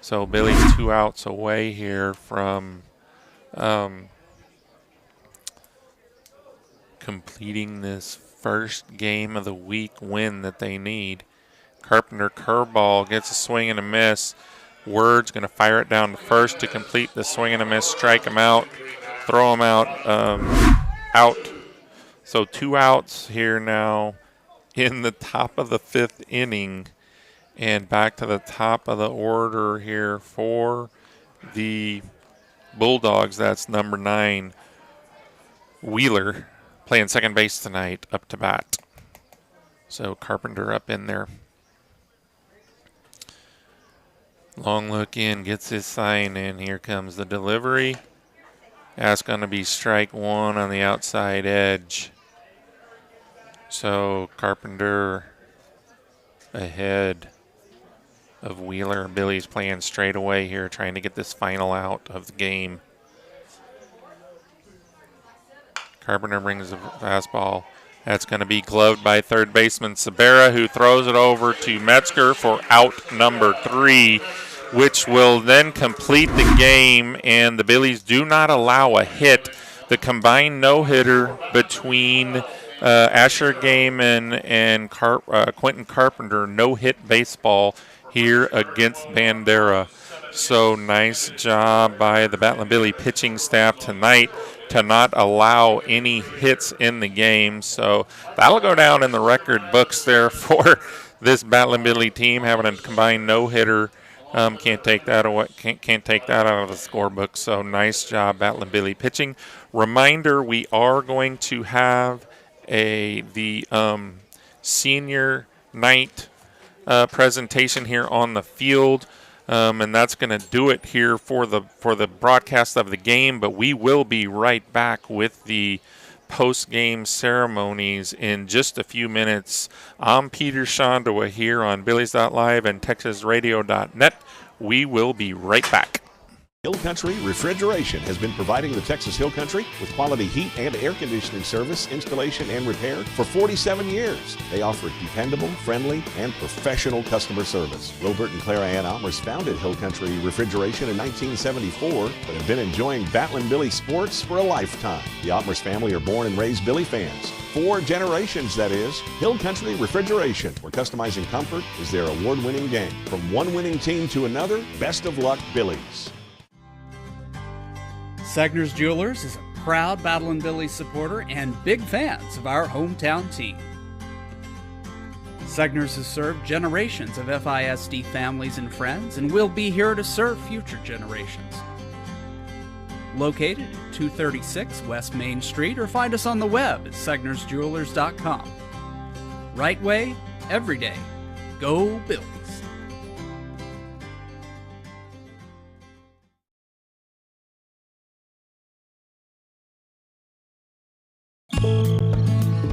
So Billy's 2 outs away here from completing this first game of the week win that they need. Carpenter curveball gets a swing and a miss. Word's going to fire it down to first to complete the swing and a miss, strike him out, throw him out, out. So 2 outs here now in the top of the 5th inning, and back to the top of the order here for the Bulldogs. That's number 9, Wheeler, playing second base tonight, up to bat. So Carpenter up in there. Long look in, gets his sign in. Here comes the delivery. That's going to be strike 1 on the outside edge. So Carpenter ahead of Wheeler. Billy's playing straight away here, trying to get this final out of the game. Carpenter brings the fastball. That's going to be gloved by third baseman Sabera, who throws it over to Metzger for out number 3, which will then complete the game, and the Billies do not allow a hit. The combined no-hitter between Asher Gaiman and Quentin Carpenter, no-hit baseball here against Bandera. So nice job by the Battling Billy pitching staff tonight to not allow any hits in the game. So that'll go down in the record books there for this Battling Billy team, having a combined no-hitter. Can't take that away. Can't take that out of the scorebook. So nice job, Battling Billy pitching. Reminder: we are going to have the senior night presentation here on the field, and that's going to do it here for the broadcast of the game. But we will be right back with the post-game ceremonies in just a few minutes. I'm Peter Shondawa here on Billies.Live and TexasRadio.net. We will be right back. Hill Country Refrigeration has been providing the Texas Hill Country with quality heat and air conditioning service, installation, and repair for 47 years. They offer dependable, friendly, and professional customer service. Robert and Clara Ann Almers founded Hill Country Refrigeration in 1974, but have been enjoying Battling Billy sports for a lifetime. The Almers family are born and raised Billy fans. 4 generations, that is. Hill Country Refrigeration, where customizing comfort is their award-winning game. From one winning team to another, best of luck, Billies. Segner's Jewelers is a proud Battling Billy supporter and big fans of our hometown team. Segner's has served generations of FISD families and friends and will be here to serve future generations. Located at 236 West Main Street, or find us on the web at segnersjewelers.com. Right way, every day. Go Billies!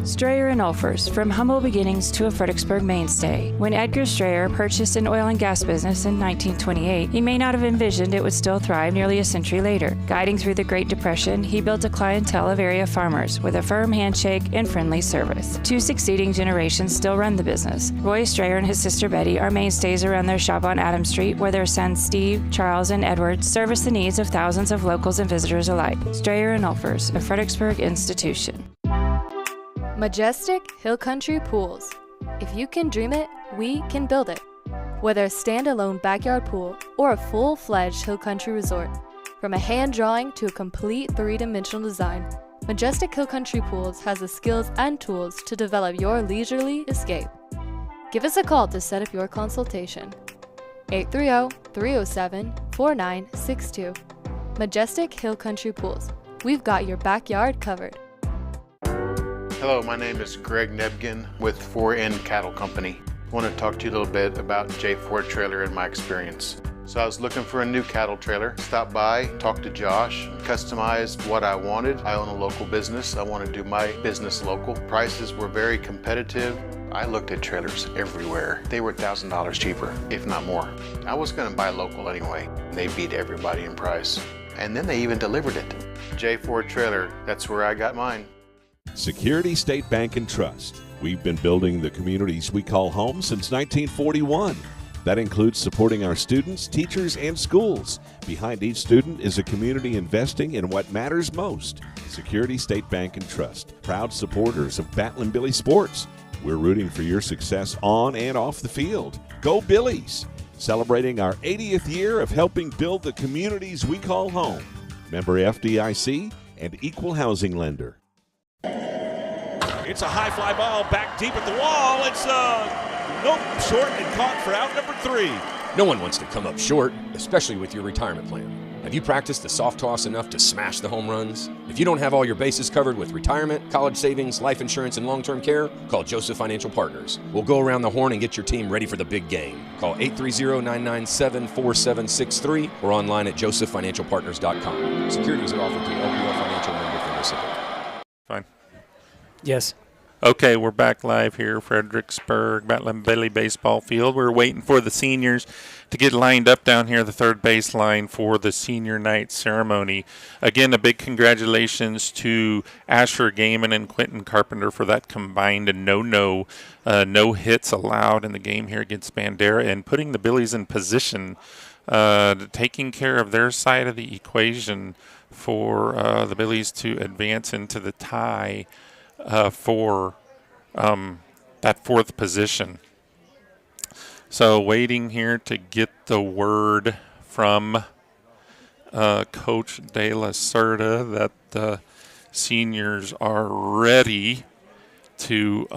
Strayer and Ulfers, from humble beginnings to a Fredericksburg mainstay. When Edgar Strayer purchased an oil and gas business in 1928, he may not have envisioned it would still thrive nearly a century later. Guiding through the Great Depression, he built a clientele of area farmers with a firm handshake and friendly service. 2 succeeding generations still run the business. Roy Strayer and his sister Betty are mainstays around their shop on Adams Street, where their sons Steve, Charles, and Edward service the needs of thousands of locals and visitors alike. Strayer and Ulfers, a Fredericksburg institution. Majestic Hill Country Pools. If you can dream it, we can build it. Whether a standalone backyard pool or a full-fledged hill country resort, from a hand drawing to a complete 3-dimensional design, Majestic Hill Country Pools has the skills and tools to develop your leisurely escape. Give us a call to set up your consultation. 830-307-4962. Majestic Hill Country Pools. We've got your backyard covered. Hello, my name is Greg Nebgen with 4N Cattle Company. I want to talk to you a little bit about J4 Trailer and my experience. So I was looking for a new cattle trailer, stopped by, talked to Josh, customized what I wanted. I own a local business. I want to do my business local. Prices were very competitive. I looked at trailers everywhere. They were $1,000 cheaper, if not more. I was going to buy local anyway. They beat everybody in price. And then they even delivered it. J4 Trailer, that's where I got mine. Security State Bank and Trust. We've been building the communities we call home since 1941. That includes supporting our students, teachers, and schools. Behind each student is a community investing in what matters most. Security State Bank and Trust, proud supporters of Batlin Billy sports. We're rooting for your success on and off the field. Go Billies! Celebrating our 80th year of helping build the communities we call home. Member FDIC and equal housing lender. It's a high fly ball back deep at the wall. It's nope, short and caught for out number 3. No one wants to come up short, especially with your retirement plan. Have you practiced the soft toss enough to smash the home runs? If you don't have all your bases covered with retirement, college savings, life insurance, and long-term care, call Joseph Financial Partners. We'll go around the horn and get your team ready for the big game. Call 830-997-4763 or online at josephfinancialpartners.com. Securities are offered through LPL Financial Member FINRA. Fine. Yes. Okay, we're back live here, Fredericksburg, Batlin Billy baseball field. We're waiting for the seniors to get lined up down here, the third base line for the senior night ceremony. Again, a big congratulations to Asher Gaiman and Quentin Carpenter for that combined no hits allowed in the game here against Bandera and putting the Billies in position, taking care of their side of the equation for the Billies to advance into the tie for that fourth position. So waiting here to get the word from Coach De La Cerda that the seniors are ready to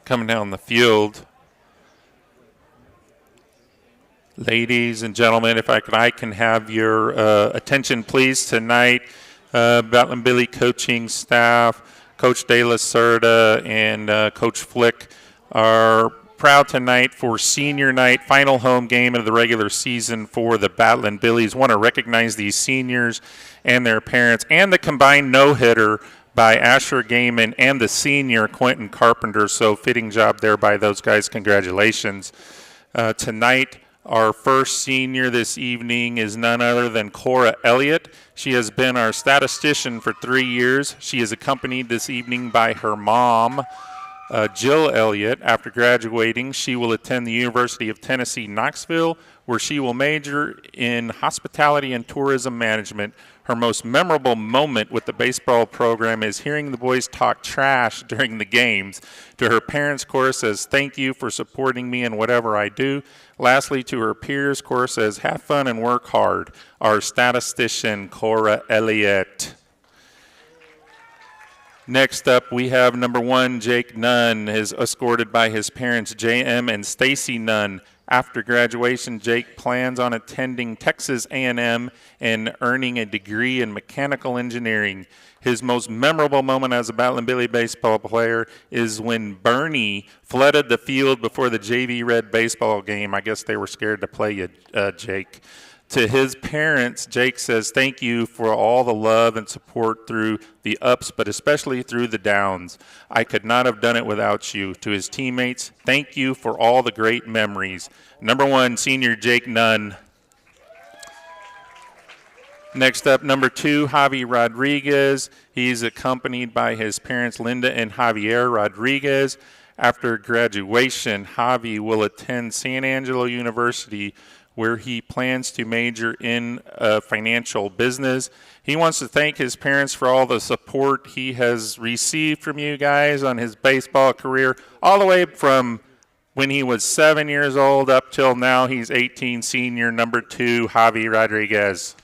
come down the field. Ladies and gentlemen, if I can have your attention, please, tonight. Batlin Billy coaching staff, Coach De La Cerda and Coach Flick are proud tonight for senior night, final home game of the regular season for the Batlin Billies. Want to recognize these seniors and their parents and the combined no-hitter by Asher Gaiman and the senior Quentin Carpenter. So fitting job there by those guys. Congratulations. Tonight, our first senior this evening is none other than Cora Elliott. She has been our statistician for 3 years. She is accompanied this evening by her mom, Jill Elliott. After graduating, she will attend the University of Tennessee, Knoxville, where she will major in hospitality and tourism management. Her most memorable moment with the baseball program is hearing the boys talk trash during the games. To her parents, Cora says, "Thank you for supporting me in whatever I do." Lastly, to her peers, Cora says, "Have fun and work hard." Our statistician, Cora Elliott. Next up, we have number 1, Jake Nunn, is escorted by his parents, J.M. and Stacy Nunn. After graduation, Jake plans on attending Texas A&M and earning a degree in mechanical engineering. His most memorable moment as a Batlin Billy baseball player is when Bernie flooded the field before the JV Red baseball game. I guess they were scared to play you, Jake. To his parents, Jake says, "Thank you for all the love and support through the ups, but especially through the downs. I could not have done it without you." To his teammates, "Thank you for all the great memories." Number 1, senior Jake Nunn. Next up, number 2, Javi Rodriguez. He's accompanied by his parents, Linda and Javier Rodriguez. After graduation, Javi will attend San Angelo University, where he plans to major in financial business. He wants to thank his parents for all the support he has received from you guys on his baseball career, all the way from when he was 7 years old up till now. He's 18, senior number 2, Javi Rodriguez.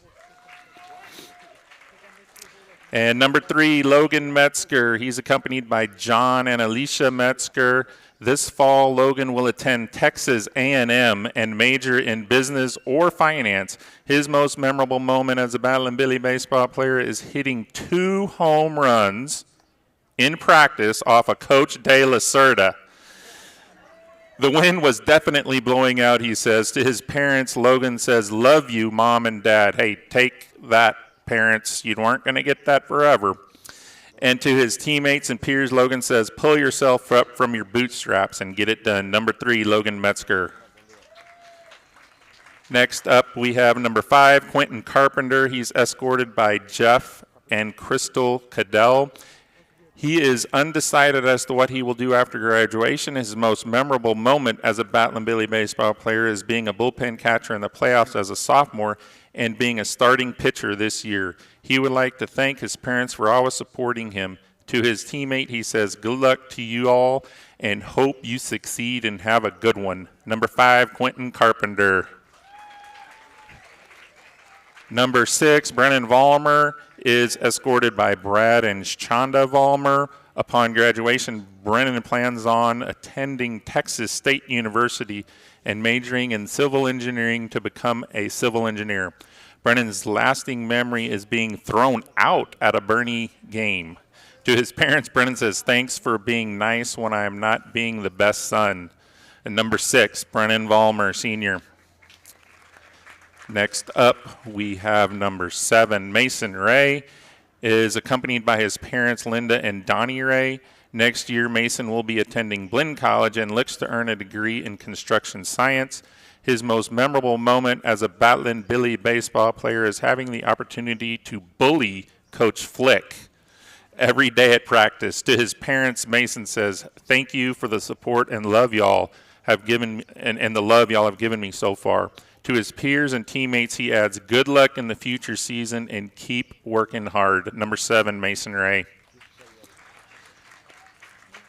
And number 3, Logan Metzger. He's accompanied by John and Alicia Metzger. This fall, Logan will attend Texas A&M and major in business or finance. His most memorable moment as a Battlin' Billy baseball player is hitting 2 home runs in practice off of Coach De La Cerda. The wind was definitely blowing out, he says. To his parents, Logan says, "Love you, Mom and Dad." Hey, take that, parents. You weren't going to get that forever. And to his teammates and peers, Logan says, "Pull yourself up from your bootstraps and get it done." Number 3, Logan Metzger. Next up, we have number 5, Quentin Carpenter. He's escorted by Jeff and Crystal Cadell. He is undecided as to what he will do after graduation. His most memorable moment as a Battlin' Billy baseball player is being a bullpen catcher in the playoffs as a sophomore and being a starting pitcher this year. He would like to thank his parents for always supporting him. To his teammate, he says, "Good luck to you all and hope you succeed and have a good one." Number 5, Quentin Carpenter. Number 6, Brennan Vollmer is escorted by Brad and Chanda Vollmer. Upon graduation, Brennan plans on attending Texas State University and majoring in civil engineering to become a civil engineer. Brennan's lasting memory is being thrown out at a Bernie game. To his parents, Brennan says, "Thanks for being nice when I am not being the best son." And number 6, Brennan Vollmer, Sr. Next up, we have number 7, Mason Ray is accompanied by his parents, Linda and Donnie Ray. Next year, Mason will be attending Blinn College and looks to earn a degree in construction science. His most memorable moment as a Battlin' Billy baseball player is having the opportunity to bully Coach Flick every day at practice. To his parents, Mason says, "Thank you for the support and love y'all have given and the love y'all have given me so far." To his peers and teammates, he adds, "Good luck in the future season and keep working hard." Number 7, Mason Ray.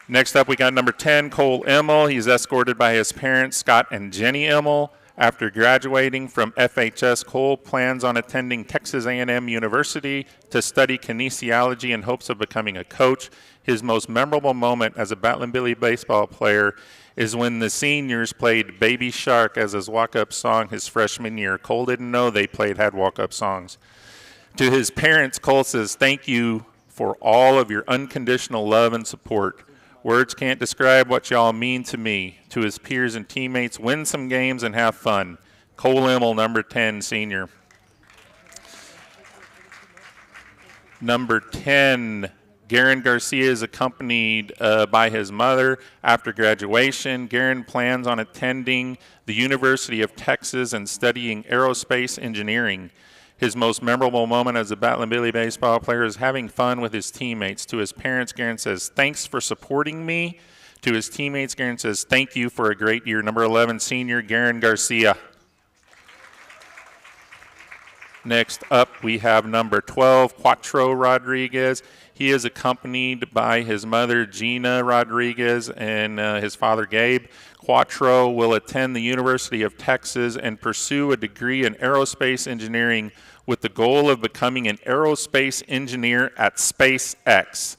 Next up, we got number 10, Cole Emmel. He's escorted by his parents, Scott and Jenny Emmel. After graduating from FHS, Cole plans on attending Texas A&M University to study kinesiology in hopes of becoming a coach. His most memorable moment as a Battlin' Billy baseball player is when the seniors played Baby Shark as his walk-up song his freshman year. Cole didn't know they had walk-up songs. To his parents, Cole says, "Thank you for all of your unconditional love and support. Words can't describe what y'all mean to me." To his peers and teammates, "Win some games and have fun." Cole Emmel, number 10, Senior. Number 10, Garen Garcia is accompanied by his mother. After graduation, Garen plans on attending the University of Texas and studying aerospace engineering. His most memorable moment as a Battlin' Billy baseball player is having fun with his teammates. To his parents, Garen says, "Thanks for supporting me." To his teammates, Garen says, "Thank you for a great year." Number 11, Senior, Garen Garcia. Next up, we have number 12, Quatro Rodriguez. He is accompanied by his mother, Gina Rodriguez, and his father, Gabe. Quatro will attend the University of Texas and pursue a degree in aerospace engineering with the goal of becoming an aerospace engineer at SpaceX.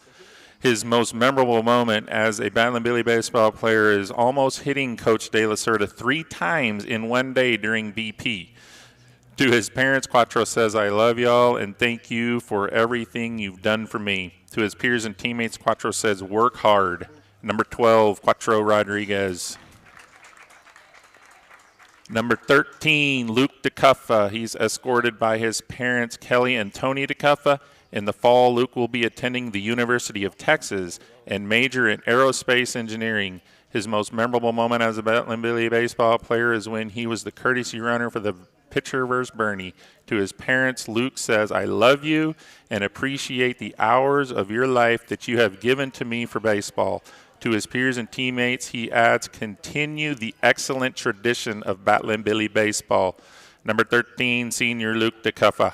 His most memorable moment as a Battlin' Billy baseball player is almost hitting Coach De La Cerda 3 times in one day during BP. To his parents, Quatro says, "I love y'all and thank you for everything you've done for me." To his peers and teammates, Quatro says, "Work hard." Number 12, Quatro Rodriguez. Number 13, Luke DeCuffa. He's escorted by his parents, Kelly and Tony DeCuffa. In the fall, Luke will be attending the University of Texas and major in aerospace engineering. His most memorable moment as a Battlin' Billy baseball player is when he was the courtesy runner for the pitcher versus Bernie. To his parents, Luke says, "I love you and appreciate the hours of your life that you have given to me for baseball." To his peers and teammates, he adds, "Continue the excellent tradition of Battlin' Billy baseball." Number 13, Senior Luke DeCuffa.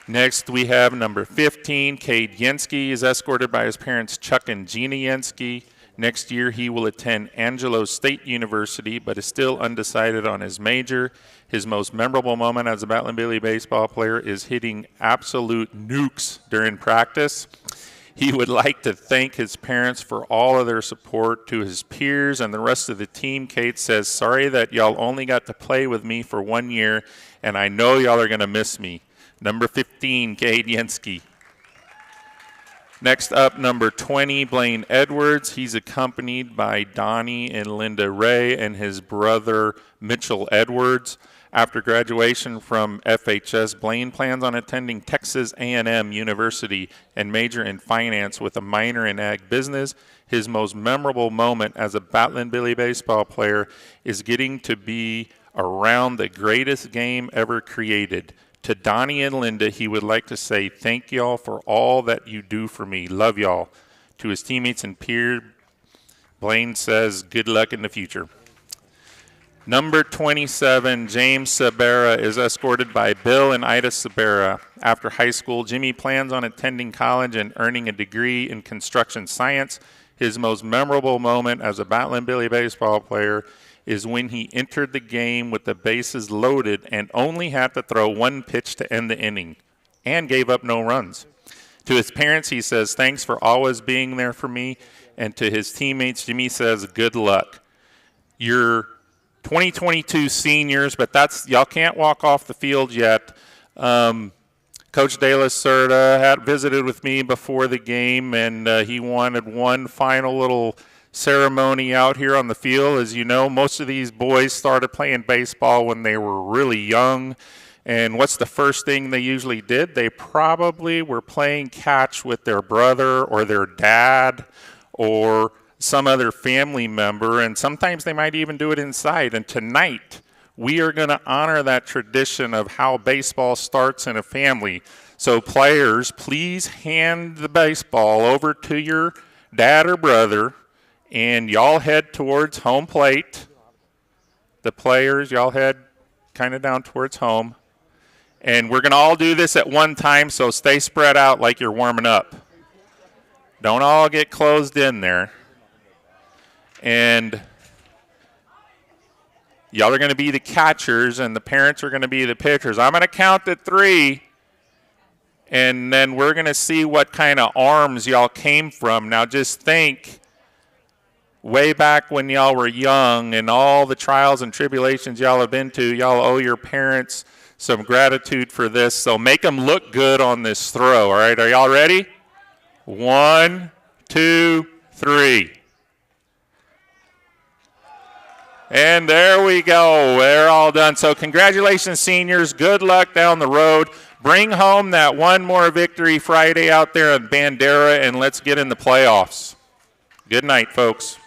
Next, we have number 15, Cade Yensky is escorted by his parents, Chuck and Gina Yensky. Next year, he will attend Angelo State University, but is still undecided on his major. His most memorable moment as a Battlin' Billy baseball player is hitting absolute nukes during practice. He would like to thank his parents for all of their support. To his peers and the rest of the team, Kate says, sorry that y'all only got to play with me for 1 year, and I know y'all are going to miss me. Number 15, Cade Yenske. Next up, number 20, Blaine Edwards. He's accompanied by Donnie and Linda Ray and his brother Mitchell Edwards. After graduation from FHS, Blaine plans on attending Texas A&M University and major in finance with a minor in ag business. His most memorable moment as a Battling Billy baseball player is getting to be around the greatest game ever created. To Donnie and Linda, he would like to say thank y'all for all that you do for me. Love y'all. To his teammates and peers, Blaine says good luck in the future. Number 27, James Sabera, is escorted by Bill and Ida Sabera. After high school, Jimmy plans on attending college and earning a degree in construction science. His most memorable moment as a Battling Billy baseball player is when he entered the game with the bases loaded and only had to throw one pitch to end the inning and gave up no runs. To his parents, he says, thanks for always being there for me. And to his teammates, Jimmy says, good luck. You're 2022 seniors, but y'all can't walk off the field yet. Coach De La Cerda had visited with me before the game, and he wanted one final little ceremony out here on the field. As you know, most of these boys started playing baseball when they were really young. And what's the first thing they usually did? They probably were playing catch with their brother or their dad or some other family member, and sometimes they might even do it inside. And tonight, we are going to honor that tradition of how baseball starts in a family. So players, please hand the baseball over to your dad or brother, and y'all head towards home plate. The players, y'all head kind of down towards home. And we're going to all do this at one time, so stay spread out like you're warming up. Don't all get closed in there. And y'all are going to be the catchers, and the parents are going to be the pitchers. I'm going to count to 3, and then we're going to see what kind of arms y'all came from. Now just think, way back when y'all were young and all the trials and tribulations y'all have been to, y'all owe your parents some gratitude for this. So make them look good on this throw, all right? Are y'all ready? 1, 2, 3. And there we go. They're all done. So congratulations, seniors. Good luck down the road. Bring home that one more victory Friday out there in Bandera, and let's get in the playoffs. Good night, folks.